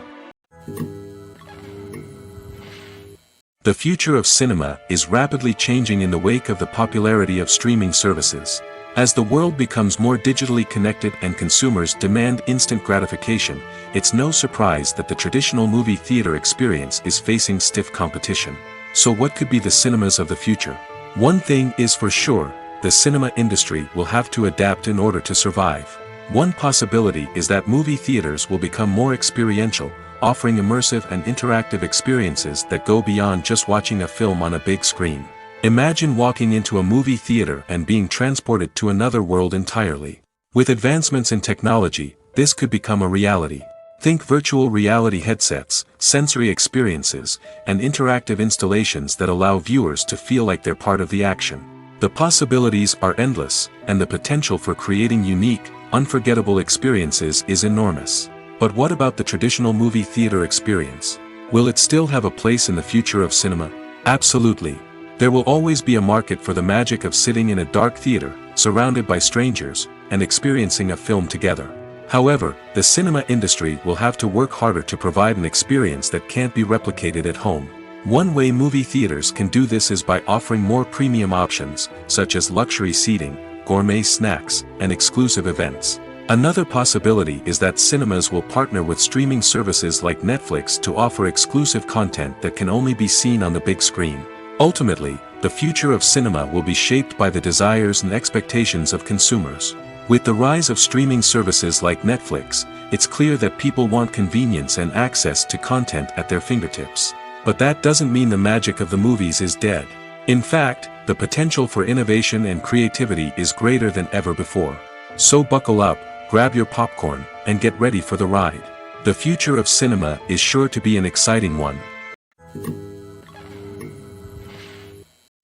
The future of cinema is rapidly changing in the wake of the popularity of streaming services. As the world becomes more digitally connected and consumers demand instant gratification, it's no surprise that the traditional movie theater experience is facing stiff competition. So what could be the cinemas of the future? One thing is for sure, the cinema industry will have to adapt in order to survive. One possibility is that movie theaters will become more experiential, offering immersive and interactive experiences that go beyond just watching a film on a big screen. Imagine walking into a movie theater and being transported to another world entirely. With advancements in technology, this could become a reality. Think virtual reality headsets, sensory experiences, and interactive installations that allow viewers to feel like they're part of the action. The possibilities are endless, and the potential for creating unique, unforgettable experiences is enormous. But what about the traditional movie theater experience? Will it still have a place in the future of cinema? Absolutely. There will always be a market for the magic of sitting in a dark theater, surrounded by strangers, and experiencing a film together. However, the cinema industry will have to work harder to provide an experience that can't be replicated at home. One way movie theaters can do this is by offering more premium options, such as luxury seating, gourmet snacks, and exclusive events. Another possibility is that cinemas will partner with streaming services like Netflix to offer exclusive content that can only be seen on the big screen. Ultimately, the future of cinema will be shaped by the desires and expectations of consumers. With the rise of streaming services like Netflix, it's clear that people want convenience and access to content at their fingertips. But that doesn't mean the magic of the movies is dead. In fact, the potential for innovation and creativity is greater than ever before. So buckle up, grab your popcorn, and get ready for the ride. The future of cinema is sure to be an exciting one.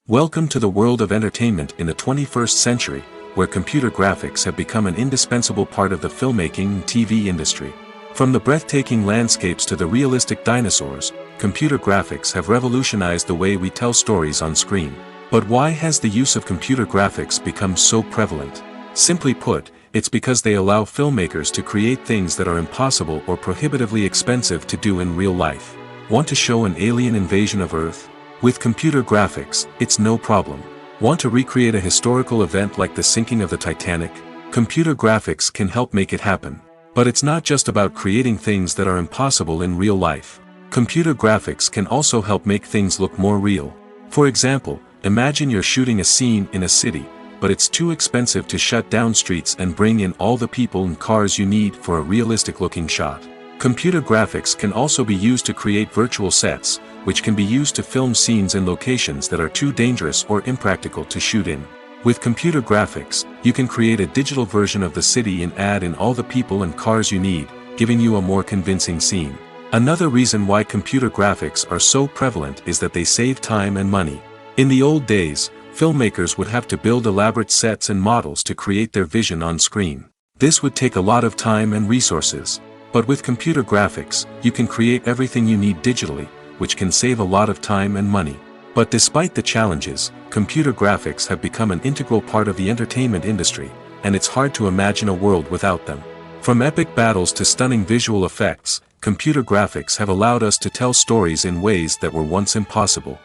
Welcome to the world of entertainment in the 21st century, where computer graphics have become an indispensable part of the filmmaking and TV industry. From the breathtaking landscapes to the realistic dinosaurs, computer graphics have revolutionized the way we tell stories on screen. But why has the use of computer graphics become so prevalent? Simply put, it's because they allow filmmakers to create things that are impossible or prohibitively expensive to do in real life. Want to show an alien invasion of Earth? With computer graphics, it's no problem. Want to recreate a historical event like the sinking of the Titanic? Computer graphics can help make it happen. But it's not just about creating things that are impossible in real life. Computer graphics can also help make things look more real. For example, imagine you're shooting a scene in a city, but it's too expensive to shut down streets and bring in all the people and cars you need for a realistic-looking shot. Computer graphics can also be used to create virtual sets, which can be used to film scenes in locations that are too dangerous or impractical to shoot in. With computer graphics, you can create a digital version of the city and add in all the people and cars you need, giving you a more convincing scene. Another reason why computer graphics are so prevalent is that they save time and money. In the old days, filmmakers would have to build elaborate sets and models to create their vision on screen. This would take a lot of time and resources. But with computer graphics, you can create everything you need digitally, which can save a lot of time and money. But despite the challenges, computer graphics have become an integral part of the entertainment industry, and it's hard to imagine a world without them. From epic battles to stunning visual effects, computer graphics have allowed us to tell stories in ways that were once impossible.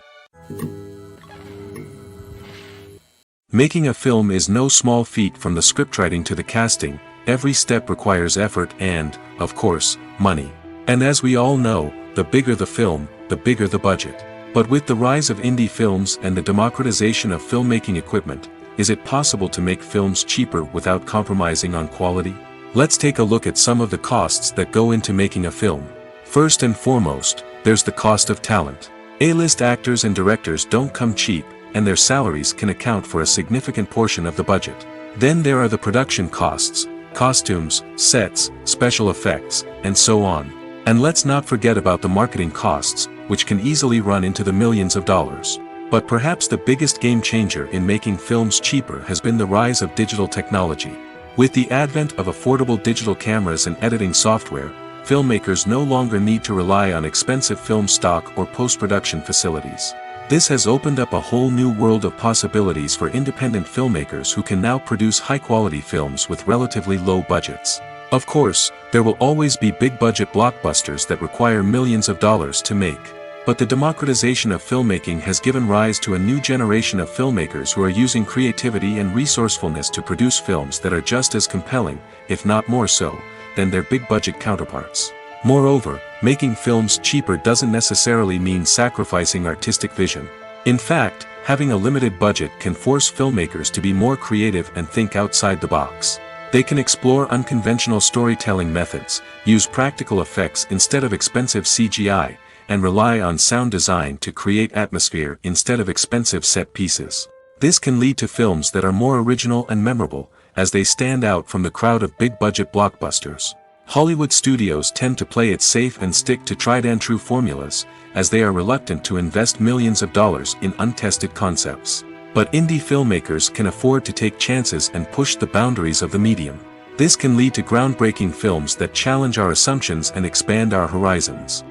Making a film is no small feat. From the scriptwriting to the casting, every step requires effort and, of course, money. And as we all know, the bigger the film, the bigger the budget. But with the rise of indie films and the democratization of filmmaking equipment, is it possible to make films cheaper without compromising on quality? Let's take a look at some of the costs that go into making a film. First and foremost, there's the cost of talent. A-list actors and directors don't come cheap, and their salaries can account for a significant portion of the budget. Then there are the production costs, costumes, sets, special effects, and so on. And let's not forget about the marketing costs, which can easily run into the millions of dollars. But perhaps the biggest game changer in making films cheaper has been the rise of digital technology. With the advent of affordable digital cameras and editing software, filmmakers no longer need to rely on expensive film stock or post-production facilities. This has opened up a whole new world of possibilities for independent filmmakers who can now produce high-quality films with relatively low budgets. Of course, there will always be big-budget blockbusters that require millions of dollars to make. But the democratization of filmmaking has given rise to a new generation of filmmakers who are using creativity and resourcefulness to produce films that are just as compelling, if not more so, than their big-budget counterparts. Moreover, making films cheaper doesn't necessarily mean sacrificing artistic vision. In fact, having a limited budget can force filmmakers to be more creative and think outside the box. They can explore unconventional storytelling methods, use practical effects instead of expensive CGI, and rely on sound design to create atmosphere instead of expensive set pieces. This can lead to films that are more original and memorable, as they stand out from the crowd of big-budget blockbusters. Hollywood studios tend to play it safe and stick to tried-and-true formulas, as they are reluctant to invest millions of dollars in untested concepts. But indie filmmakers can afford to take chances and push the boundaries of the medium. This can lead to groundbreaking films that challenge our assumptions and expand our horizons.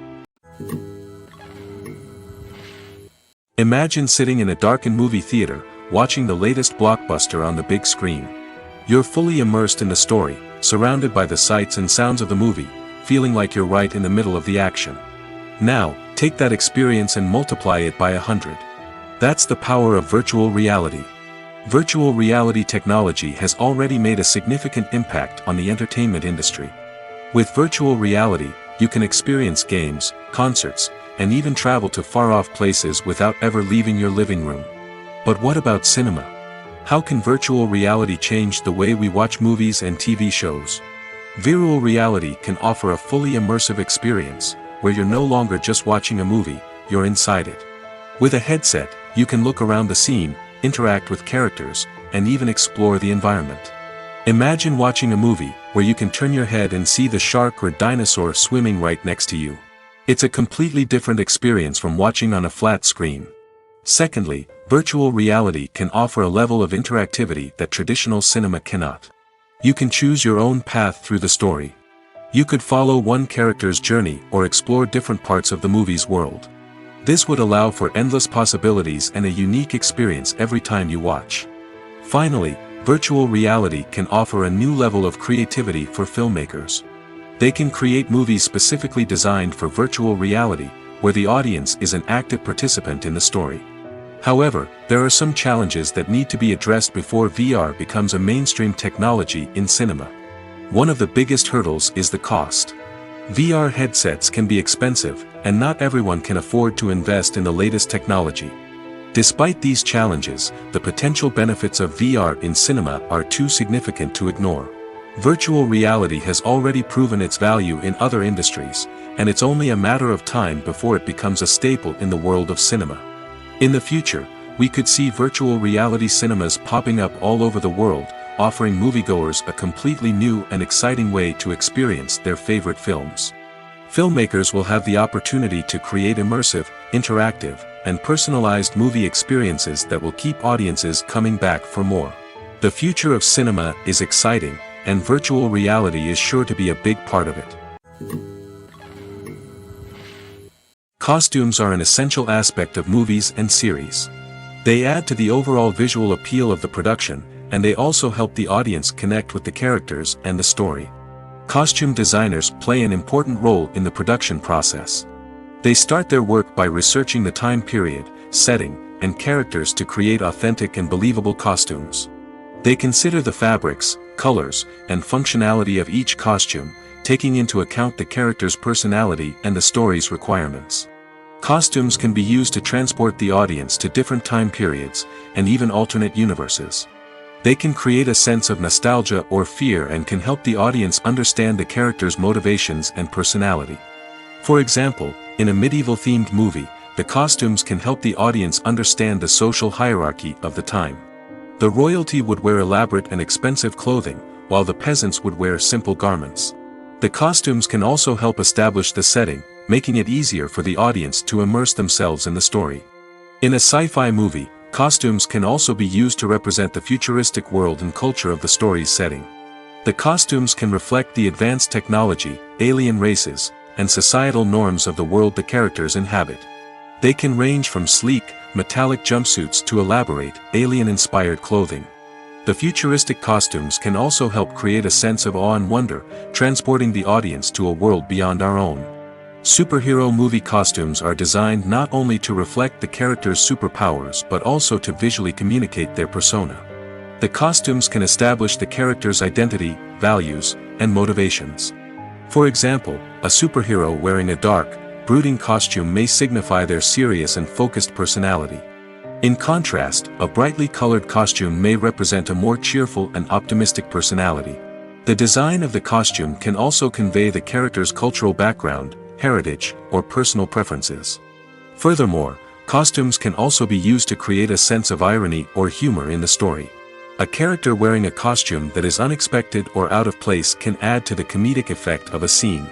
Imagine sitting in a darkened movie theater, watching the latest blockbuster on the big screen. You're fully immersed in the story, surrounded by the sights and sounds of the movie, feeling like you're right in the middle of the action. Now, take that experience and multiply it by 100. That's the power of virtual reality. Virtual reality technology has already made a significant impact on the entertainment industry. With virtual reality, you can experience games, concerts, and even travel to far-off places without ever leaving your living room. But what about cinema? How can virtual reality change the way we watch movies and TV shows? Virtual reality can offer a fully immersive experience, where you're no longer just watching a movie, you're inside it. With a headset, you can look around the scene, interact with characters, and even explore the environment. Imagine watching a movie where you can turn your head and see the shark or dinosaur swimming right next to you. It's a completely different experience from watching on a flat screen. Secondly, virtual reality can offer a level of interactivity that traditional cinema cannot. You can choose your own path through the story. You could follow one character's journey or explore different parts of the movie's world. This would allow for endless possibilities and a unique experience every time you watch. Finally, virtual reality can offer a new level of creativity for filmmakers. They can create movies specifically designed for virtual reality, where the audience is an active participant in the story. However, there are some challenges that need to be addressed before VR becomes a mainstream technology in cinema. One of the biggest hurdles is the cost. VR headsets can be expensive, and not everyone can afford to invest in the latest technology. Despite these challenges, the potential benefits of VR in cinema are too significant to ignore. Virtual reality has already proven its value in other industries, and it's only a matter of time before it becomes a staple in the world of cinema. In the future, we could see virtual reality cinemas popping up all over the world, offering moviegoers a completely new and exciting way to experience their favorite films. Filmmakers will have the opportunity to create immersive, interactive, and personalized movie experiences that will keep audiences coming back for more. The future of cinema is exciting, and virtual reality is sure to be a big part of it. Costumes are an essential aspect of movies and series. They add to the overall visual appeal of the production, and they also help the audience connect with the characters and the story. Costume designers play an important role in the production process. They start their work by researching the time period, setting, and characters to create authentic and believable costumes. They consider the fabrics, colors, and functionality of each costume, taking into account the character's personality and the story's requirements. Costumes can be used to transport the audience to different time periods, and even alternate universes. They can create a sense of nostalgia or fear and can help the audience understand the character's motivations and personality. For example, in a medieval-themed movie, the costumes can help the audience understand the social hierarchy of the time. The royalty would wear elaborate and expensive clothing, while the peasants would wear simple garments. The costumes can also help establish the setting, making it easier for the audience to immerse themselves in the story. In a sci-fi movie, costumes can also be used to represent the futuristic world and culture of the story's setting. The costumes can reflect the advanced technology, alien races, and societal norms of the world the characters inhabit. They can range from sleek, metallic jumpsuits to elaborate, alien-inspired clothing. The futuristic costumes can also help create a sense of awe and wonder, transporting the audience to a world beyond our own. Superhero movie costumes are designed not only to reflect the character's superpowers but also to visually communicate their persona. The costumes can establish the character's identity, values, and motivations. For example, a superhero wearing a dark, brooding costume may signify their serious and focused personality. In contrast, a brightly colored costume may represent a more cheerful and optimistic personality. The design of the costume can also convey the character's cultural background, heritage, or personal preferences. Furthermore, costumes can also be used to create a sense of irony or humor in the story. A character wearing a costume that is unexpected or out of place can add to the comedic effect of a scene.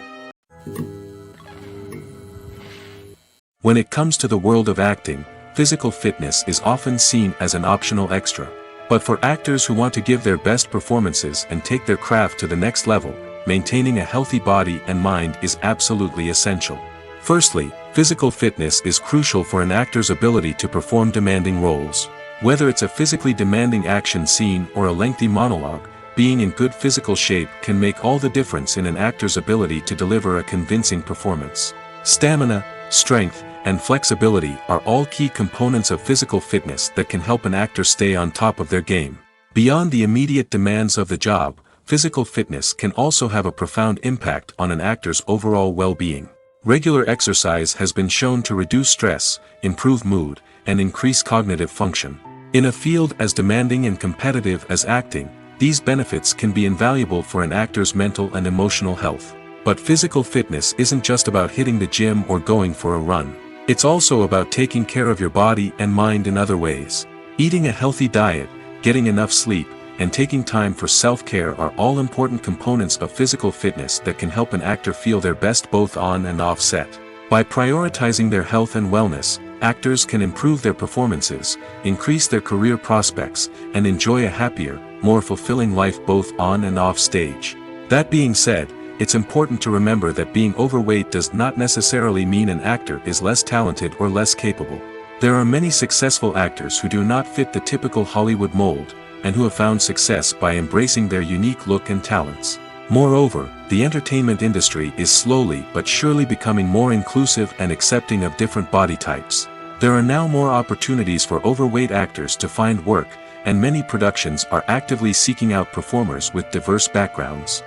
When it comes to the world of acting, physical fitness is often seen as an optional extra. But for actors who want to give their best performances and take their craft to the next level, maintaining a healthy body and mind is absolutely essential. Firstly, physical fitness is crucial for an actor's ability to perform demanding roles. Whether it's a physically demanding action scene or a lengthy monologue, being in good physical shape can make all the difference in an actor's ability to deliver a convincing performance. Stamina, strength, and flexibility are all key components of physical fitness that can help an actor stay on top of their game. Beyond the immediate demands of the job, physical fitness can also have a profound impact on an actor's overall well-being. Regular exercise has been shown to reduce stress, improve mood, and increase cognitive function. In a field as demanding and competitive as acting, these benefits can be invaluable for an actor's mental and emotional health. But physical fitness isn't just about hitting the gym or going for a run. It's also about taking care of your body and mind in other ways. Eating a healthy diet, getting enough sleep, and taking time for self-care are all important components of physical fitness that can help an actor feel their best both on and off set. By prioritizing their health and wellness, actors can improve their performances, increase their career prospects, and enjoy a happier, more fulfilling life both on and off stage. That being said, it's important to remember that being overweight does not necessarily mean an actor is less talented or less capable. There are many successful actors who do not fit the typical Hollywood mold, and who have found success by embracing their unique look and talents. Moreover, the entertainment industry is slowly but surely becoming more inclusive and accepting of different body types. There are now more opportunities for overweight actors to find work, and many productions are actively seeking out performers with diverse backgrounds.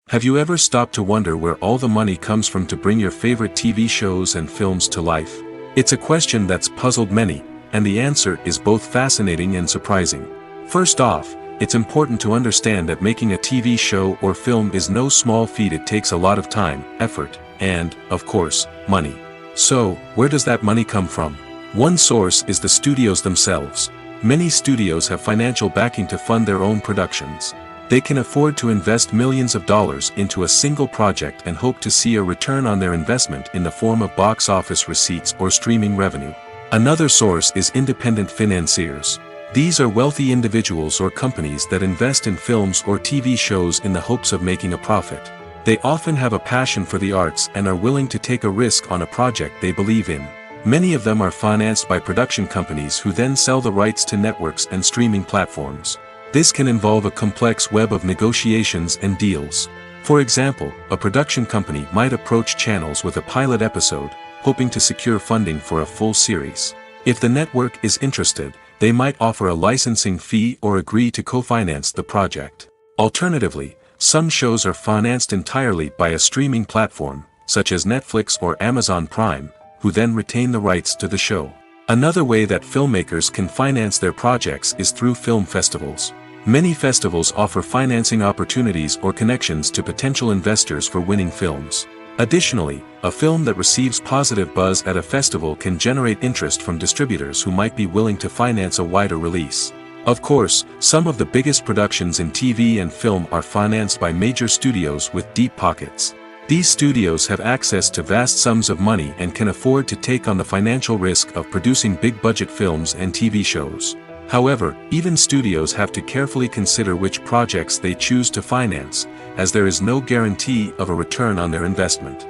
Have you ever stopped to wonder where all the money comes from to bring your favorite TV shows and films to life? It's a question that's puzzled many, and the answer is both fascinating and surprising. First off, it's important to understand that making a TV show or film is no small feat. It takes a lot of time, effort, and, of course, money. So, where does that money come from? One source is the studios themselves. Many studios have financial backing to fund their own productions. They can afford to invest millions of dollars into a single project and hope to see a return on their investment in the form of box office receipts or streaming revenue. Another source is independent financiers. These are wealthy individuals or companies that invest in films or TV shows in the hopes of making a profit. They often have a passion for the arts and are willing to take a risk on a project they believe in. Many of them are financed by production companies who then sell the rights to networks and streaming platforms. This can involve a complex web of negotiations and deals. For example, a production company might approach channels with a pilot episode, hoping to secure funding for a full series. If the network is interested, they might offer a licensing fee or agree to co-finance the project. Alternatively, some shows are financed entirely by a streaming platform, such as Netflix or Amazon Prime, who then retain the rights to the show. Another way that filmmakers can finance their projects is through film festivals. Many festivals offer financing opportunities or connections to potential investors for winning films. Additionally, a film that receives positive buzz at a festival can generate interest from distributors who might be willing to finance a wider release. Of course, some of the biggest productions in TV and film are financed by major studios with deep pockets. These studios have access to vast sums of money and can afford to take on the financial risk of producing big-budget films and TV shows. However, even studios have to carefully consider which projects they choose to finance, as there is no guarantee of a return on their investment.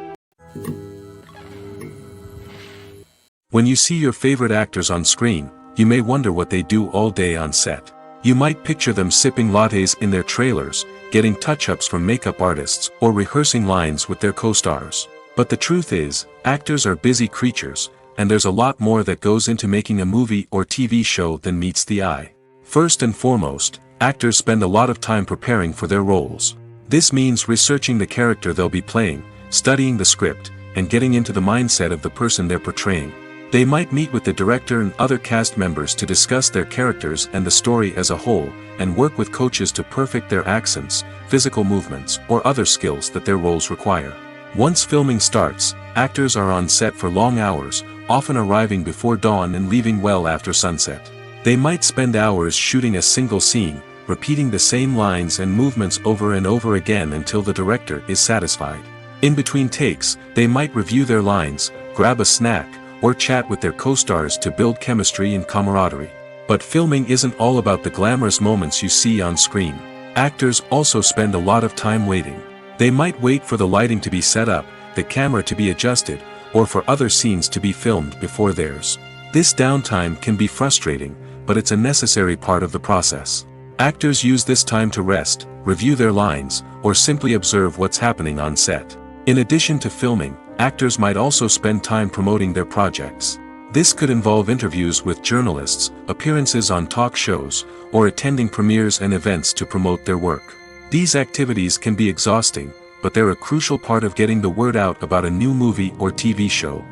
When you see your favorite actors on screen, you may wonder what they do all day on set. You might picture them sipping lattes in their trailers, getting touch-ups from makeup artists, or rehearsing lines with their co-stars. But the truth is, actors are busy creatures, and there's a lot more that goes into making a movie or TV show than meets the eye. First and foremost, actors spend a lot of time preparing for their roles. This means researching the character they'll be playing, studying the script, and getting into the mindset of the person they're portraying. They might meet with the director and other cast members to discuss their characters and the story as a whole, and work with coaches to perfect their accents, physical movements, or other skills that their roles require. Once filming starts, actors are on set for long hours, often arriving before dawn and leaving well after sunset. They might spend hours shooting a single scene, repeating the same lines and movements over and over again until the director is satisfied. In between takes, they might review their lines, grab a snack, or chat with their co-stars to build chemistry and camaraderie. But filming isn't all about the glamorous moments you see on screen. Actors also spend a lot of time waiting. They might wait for the lighting to be set up, the camera to be adjusted, or for other scenes to be filmed before theirs. This downtime can be frustrating, but it's a necessary part of the process. Actors use this time to rest, review their lines, or simply observe what's happening on set. In addition to filming, actors might also spend time promoting their projects. This could involve interviews with journalists, appearances on talk shows, or attending premieres and events to promote their work. These activities can be exhausting, but they're a crucial part of getting the word out about a new movie or TV show.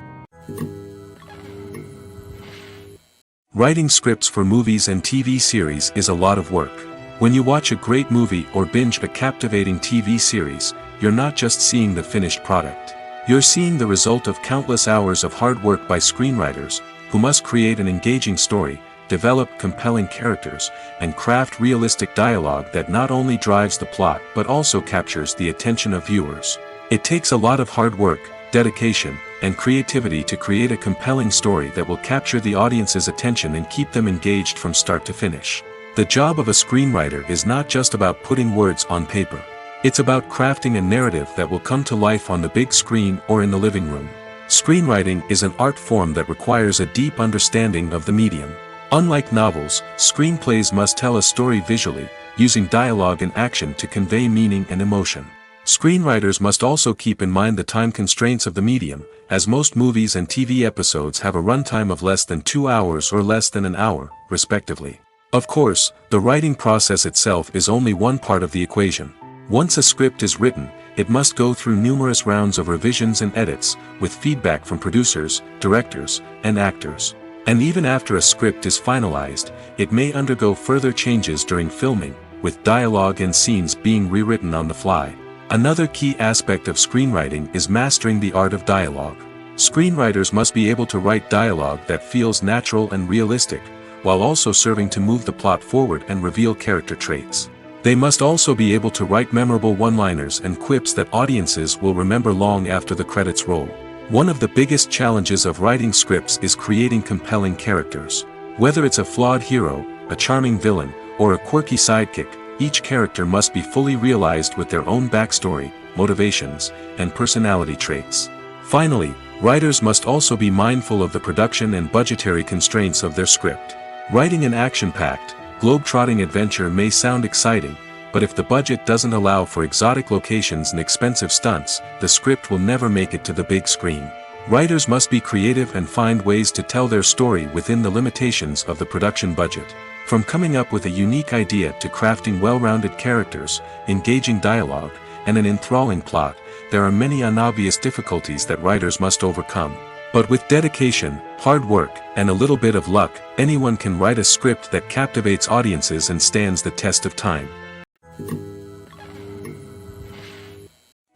Writing scripts for movies and TV series is a lot of work. When you watch a great movie or binge a captivating TV series, you're not just seeing the finished product. You're seeing the result of countless hours of hard work by screenwriters, who must create an engaging story, develop compelling characters, and craft realistic dialogue that not only drives the plot but also captures the attention of viewers. It takes a lot of hard work, dedication, and creativity to create a compelling story that will capture the audience's attention and keep them engaged from start to finish. The job of a screenwriter is not just about putting words on paper. It's about crafting a narrative that will come to life on the big screen or in the living room. Screenwriting is an art form that requires a deep understanding of the medium. Unlike novels, screenplays must tell a story visually, using dialogue and action to convey meaning and emotion. Screenwriters must also keep in mind the time constraints of the medium, as most movies and TV episodes have a runtime of less than 2 hours or less than an hour, respectively. Of course, the writing process itself is only one part of the equation. Once a script is written, it must go through numerous rounds of revisions and edits, with feedback from producers, directors, and actors. And even after a script is finalized, it may undergo further changes during filming, with dialogue and scenes being rewritten on the fly. Another key aspect of screenwriting is mastering the art of dialogue. Screenwriters must be able to write dialogue that feels natural and realistic, while also serving to move the plot forward and reveal character traits. They must also be able to write memorable one-liners and quips that audiences will remember long after the credits roll. One of the biggest challenges of writing scripts is creating compelling characters. Whether it's a flawed hero, a charming villain, or a quirky sidekick, each character must be fully realized with their own backstory, motivations, and personality traits. Finally, writers must also be mindful of the production and budgetary constraints of their script. Writing an action-packed, globe-trotting adventure may sound exciting, but if the budget doesn't allow for exotic locations and expensive stunts, the script will never make it to the big screen. Writers must be creative and find ways to tell their story within the limitations of the production budget. From coming up with a unique idea to crafting well-rounded characters, engaging dialogue, and an enthralling plot, there are many unobvious difficulties that writers must overcome. But with dedication, hard work, and a little bit of luck, anyone can write a script that captivates audiences and stands the test of time.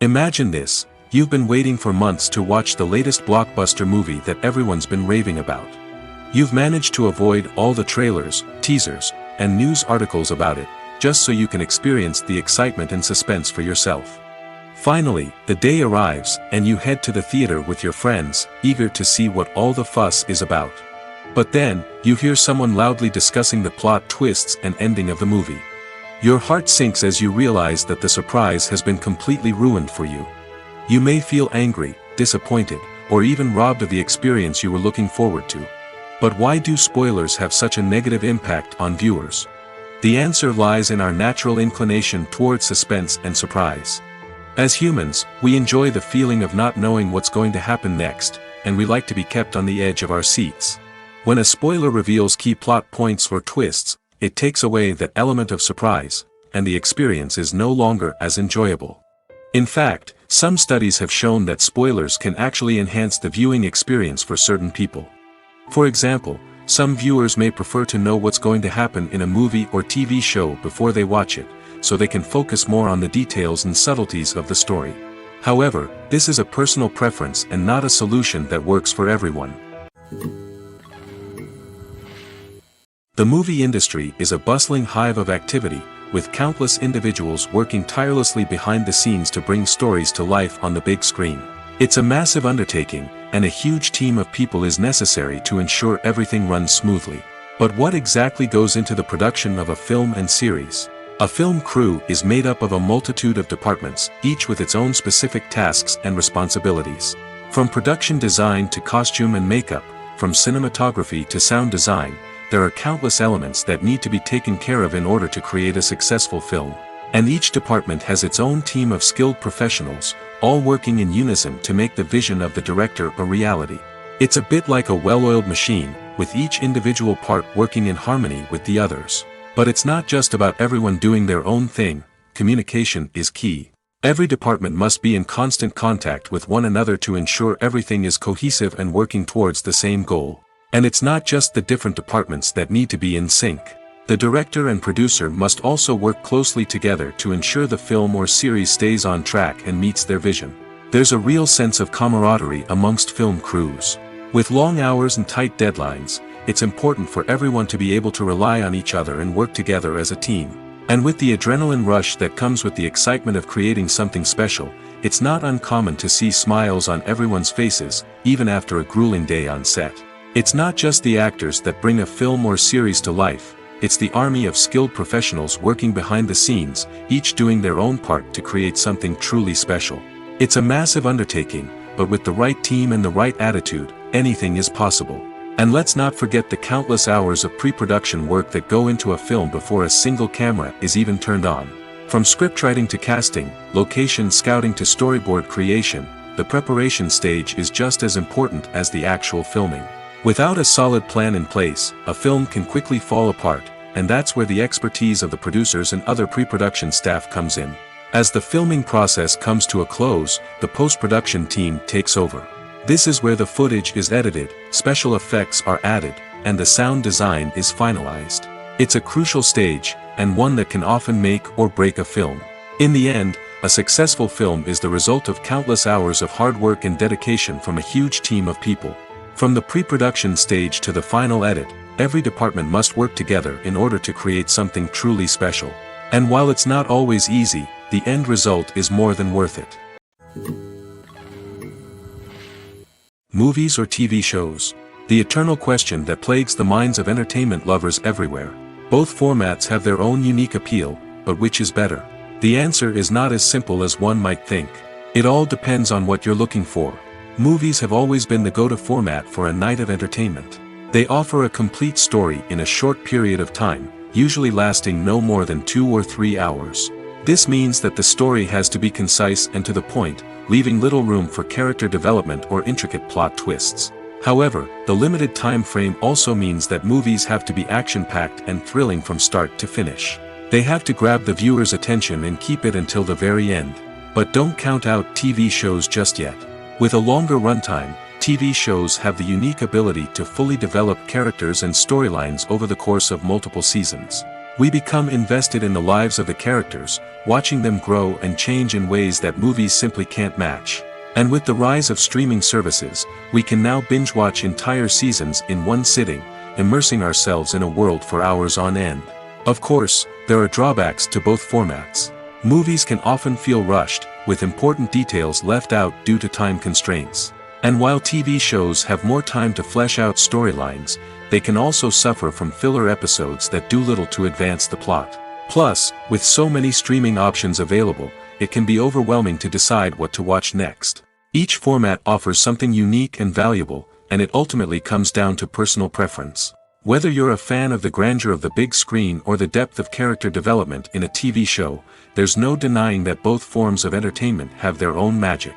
Imagine this: you've been waiting for months to watch the latest blockbuster movie that everyone's been raving about. You've managed to avoid all the trailers, teasers, and news articles about it, just so you can experience the excitement and suspense for yourself. Finally, the day arrives, and you head to the theater with your friends, eager to see what all the fuss is about. But then, you hear someone loudly discussing the plot twists and ending of the movie. Your heart sinks as you realize that the surprise has been completely ruined for you. You may feel angry, disappointed, or even robbed of the experience you were looking forward to. But why do spoilers have such a negative impact on viewers? The answer lies in our natural inclination toward suspense and surprise. As humans, we enjoy the feeling of not knowing what's going to happen next, and we like to be kept on the edge of our seats. When a spoiler reveals key plot points or twists, it takes away that element of surprise, and the experience is no longer as enjoyable. In fact, some studies have shown that spoilers can actually enhance the viewing experience for certain people. For example, some viewers may prefer to know what's going to happen in a movie or TV show before they watch it, so they can focus more on the details and subtleties of the story. However, this is a personal preference and not a solution that works for everyone. The movie industry is a bustling hive of activity, with countless individuals working tirelessly behind the scenes to bring stories to life on the big screen. It's a massive undertaking, and a huge team of people is necessary to ensure everything runs smoothly. But what exactly goes into the production of a film and series? A film crew is made up of a multitude of departments, each with its own specific tasks and responsibilities. From production design to costume and makeup, from cinematography to sound design, there are countless elements that need to be taken care of in order to create a successful film. And each department has its own team of skilled professionals, all working in unison to make the vision of the director a reality. It's a bit like a well-oiled machine, with each individual part working in harmony with the others. But it's not just about everyone doing their own thing. Communication is key. Every department must be in constant contact with one another to ensure everything is cohesive and working towards the same goal. And it's not just the different departments that need to be in sync. The director and producer must also work closely together to ensure the film or series stays on track and meets their vision. There's a real sense of camaraderie amongst film crews. With long hours and tight deadlines, it's important for everyone to be able to rely on each other and work together as a team. And with the adrenaline rush that comes with the excitement of creating something special, it's not uncommon to see smiles on everyone's faces, even after a grueling day on set. It's not just the actors that bring a film or series to life, it's the army of skilled professionals working behind the scenes, each doing their own part to create something truly special. It's a massive undertaking, but with the right team and the right attitude, anything is possible. And let's not forget the countless hours of pre-production work that go into a film before a single camera is even turned on. From scriptwriting to casting, location scouting to storyboard creation, the preparation stage is just as important as the actual filming. Without a solid plan in place, a film can quickly fall apart, and that's where the expertise of the producers and other pre-production staff comes in. As the filming process comes to a close, the post-production team takes over. This is where the footage is edited, special effects are added, and the sound design is finalized. It's a crucial stage, and one that can often make or break a film. In the end, a successful film is the result of countless hours of hard work and dedication from a huge team of people. From the pre-production stage to the final edit, every department must work together in order to create something truly special. And while it's not always easy, the end result is more than worth it. Movies or TV shows? The eternal question that plagues the minds of entertainment lovers everywhere. Both formats have their own unique appeal, but which is better? The answer is not as simple as one might think. It all depends on what you're looking for. Movies have always been the go-to format for a night of entertainment. They offer a complete story in a short period of time, usually lasting no more than 2 or 3 hours. This means that the story has to be concise and to the point, leaving little room for character development or intricate plot twists. However, the limited time frame also means that movies have to be action-packed and thrilling from start to finish. They have to grab the viewer's attention and keep it until the very end. But don't count out TV shows just yet. With a longer runtime, TV shows have the unique ability to fully develop characters and storylines over the course of multiple seasons. We become invested in the lives of the characters, watching them grow and change in ways that movies simply can't match. And with the rise of streaming services, we can now binge-watch entire seasons in one sitting, immersing ourselves in a world for hours on end. Of course, there are drawbacks to both formats. Movies can often feel rushed, with important details left out due to time constraints. And while TV shows have more time to flesh out storylines, they can also suffer from filler episodes that do little to advance the plot. Plus, with so many streaming options available, it can be overwhelming to decide what to watch next. Each format offers something unique and valuable, and it ultimately comes down to personal preference. Whether you're a fan of the grandeur of the big screen or the depth of character development in a TV show, there's no denying that both forms of entertainment have their own magic.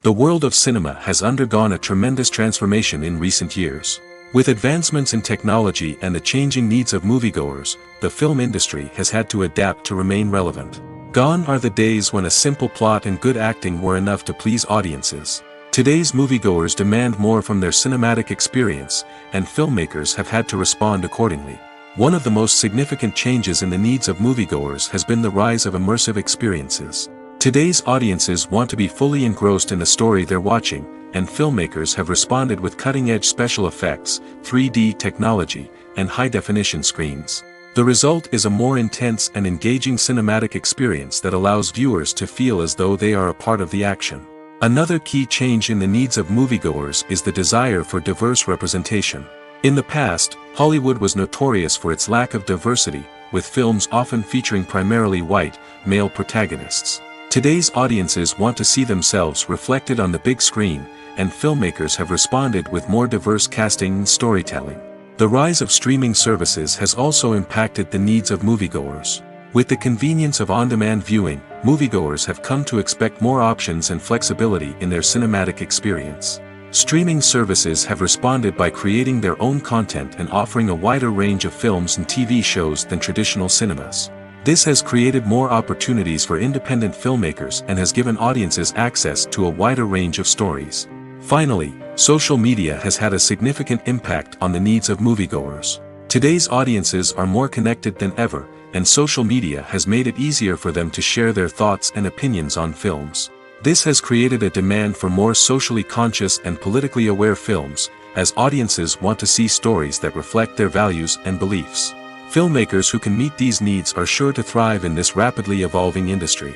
The world of cinema has undergone a tremendous transformation in recent years. With advancements in technology and the changing needs of moviegoers, the film industry has had to adapt to remain relevant. Gone are the days when a simple plot and good acting were enough to please audiences. Today's moviegoers demand more from their cinematic experience, and filmmakers have had to respond accordingly. One of the most significant changes in the needs of moviegoers has been the rise of immersive experiences. Today's audiences want to be fully engrossed in the story they're watching, and filmmakers have responded with cutting-edge special effects, 3D technology, and high-definition screens. The result is a more intense and engaging cinematic experience that allows viewers to feel as though they are a part of the action. Another key change in the needs of moviegoers is the desire for diverse representation. In the past, Hollywood was notorious for its lack of diversity, with films often featuring primarily white, male protagonists. Today's audiences want to see themselves reflected on the big screen, and filmmakers have responded with more diverse casting and storytelling. The rise of streaming services has also impacted the needs of moviegoers. With the convenience of on-demand viewing, moviegoers have come to expect more options and flexibility in their cinematic experience. Streaming services have responded by creating their own content and offering a wider range of films and TV shows than traditional cinemas. This has created more opportunities for independent filmmakers and has given audiences access to a wider range of stories. Finally, social media has had a significant impact on the needs of moviegoers. Today's audiences are more connected than ever, and social media has made it easier for them to share their thoughts and opinions on films. This has created a demand for more socially conscious and politically aware films, as audiences want to see stories that reflect their values and beliefs. Filmmakers who can meet these needs are sure to thrive in this rapidly evolving industry.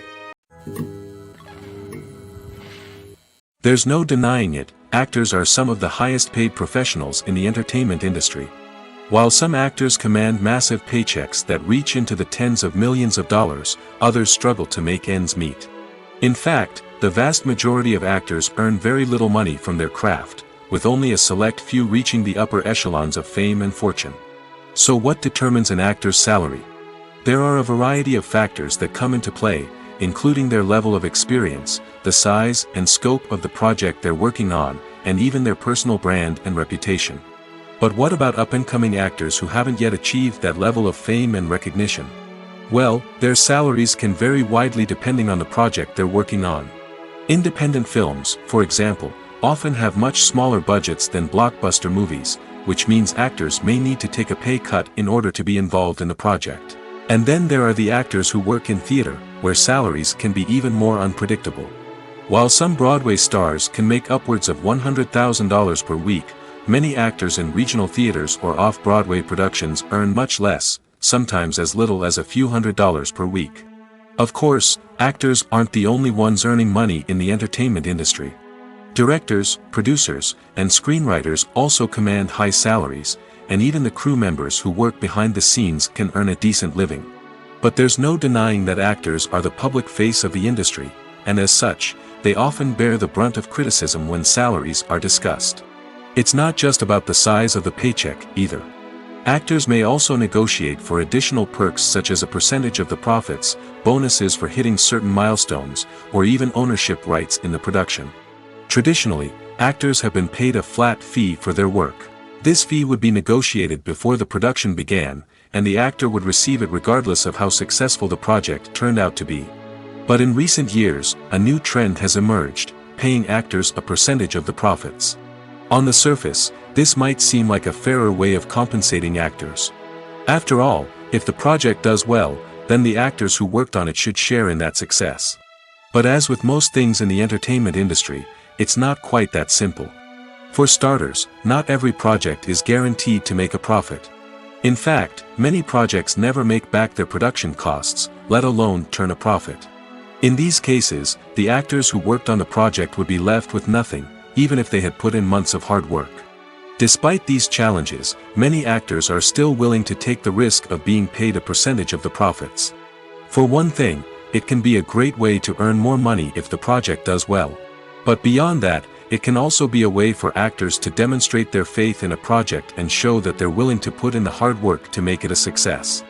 There's no denying it, actors are some of the highest paid professionals in the entertainment industry. While some actors command massive paychecks that reach into the tens of millions of dollars, others struggle to make ends meet. In fact, the vast majority of actors earn very little money from their craft, with only a select few reaching the upper echelons of fame and fortune. So what determines an actor's salary? There are a variety of factors that come into play, including their level of experience, the size and scope of the project they're working on, and even their personal brand and reputation. But what about up-and-coming actors who haven't yet achieved that level of fame and recognition? Well, their salaries can vary widely depending on the project they're working on. Independent films, for example, often have much smaller budgets than blockbuster movies, which means actors may need to take a pay cut in order to be involved in the project. And then there are the actors who work in theater, where salaries can be even more unpredictable. While some Broadway stars can make upwards of $100,000 per week, many actors in regional theaters or off-Broadway productions earn much less, sometimes as little as a few $100s per week. Of course, actors aren't the only ones earning money in the entertainment industry. Directors, producers, and screenwriters also command high salaries, and even the crew members who work behind the scenes can earn a decent living. But there's no denying that actors are the public face of the industry, and as such, they often bear the brunt of criticism when salaries are discussed. It's not just about the size of the paycheck, either. Actors may also negotiate for additional perks such as a percentage of the profits, bonuses for hitting certain milestones, or even ownership rights in the production. Traditionally, actors have been paid a flat fee for their work. This fee would be negotiated before the production began, and the actor would receive it regardless of how successful the project turned out to be. But in recent years, a new trend has emerged, paying actors a percentage of the profits. On the surface, this might seem like a fairer way of compensating actors. After all, if the project does well, then the actors who worked on it should share in that success. But as with most things in the entertainment industry, it's not quite that simple. For starters, not every project is guaranteed to make a profit. In fact, many projects never make back their production costs, let alone turn a profit. In these cases, the actors who worked on the project would be left with nothing, even if they had put in months of hard work. Despite these challenges, many actors are still willing to take the risk of being paid a percentage of the profits. For one thing, it can be a great way to earn more money if the project does well. But beyond that, it can also be a way for actors to demonstrate their faith in a project and show that they're willing to put in the hard work to make it a success.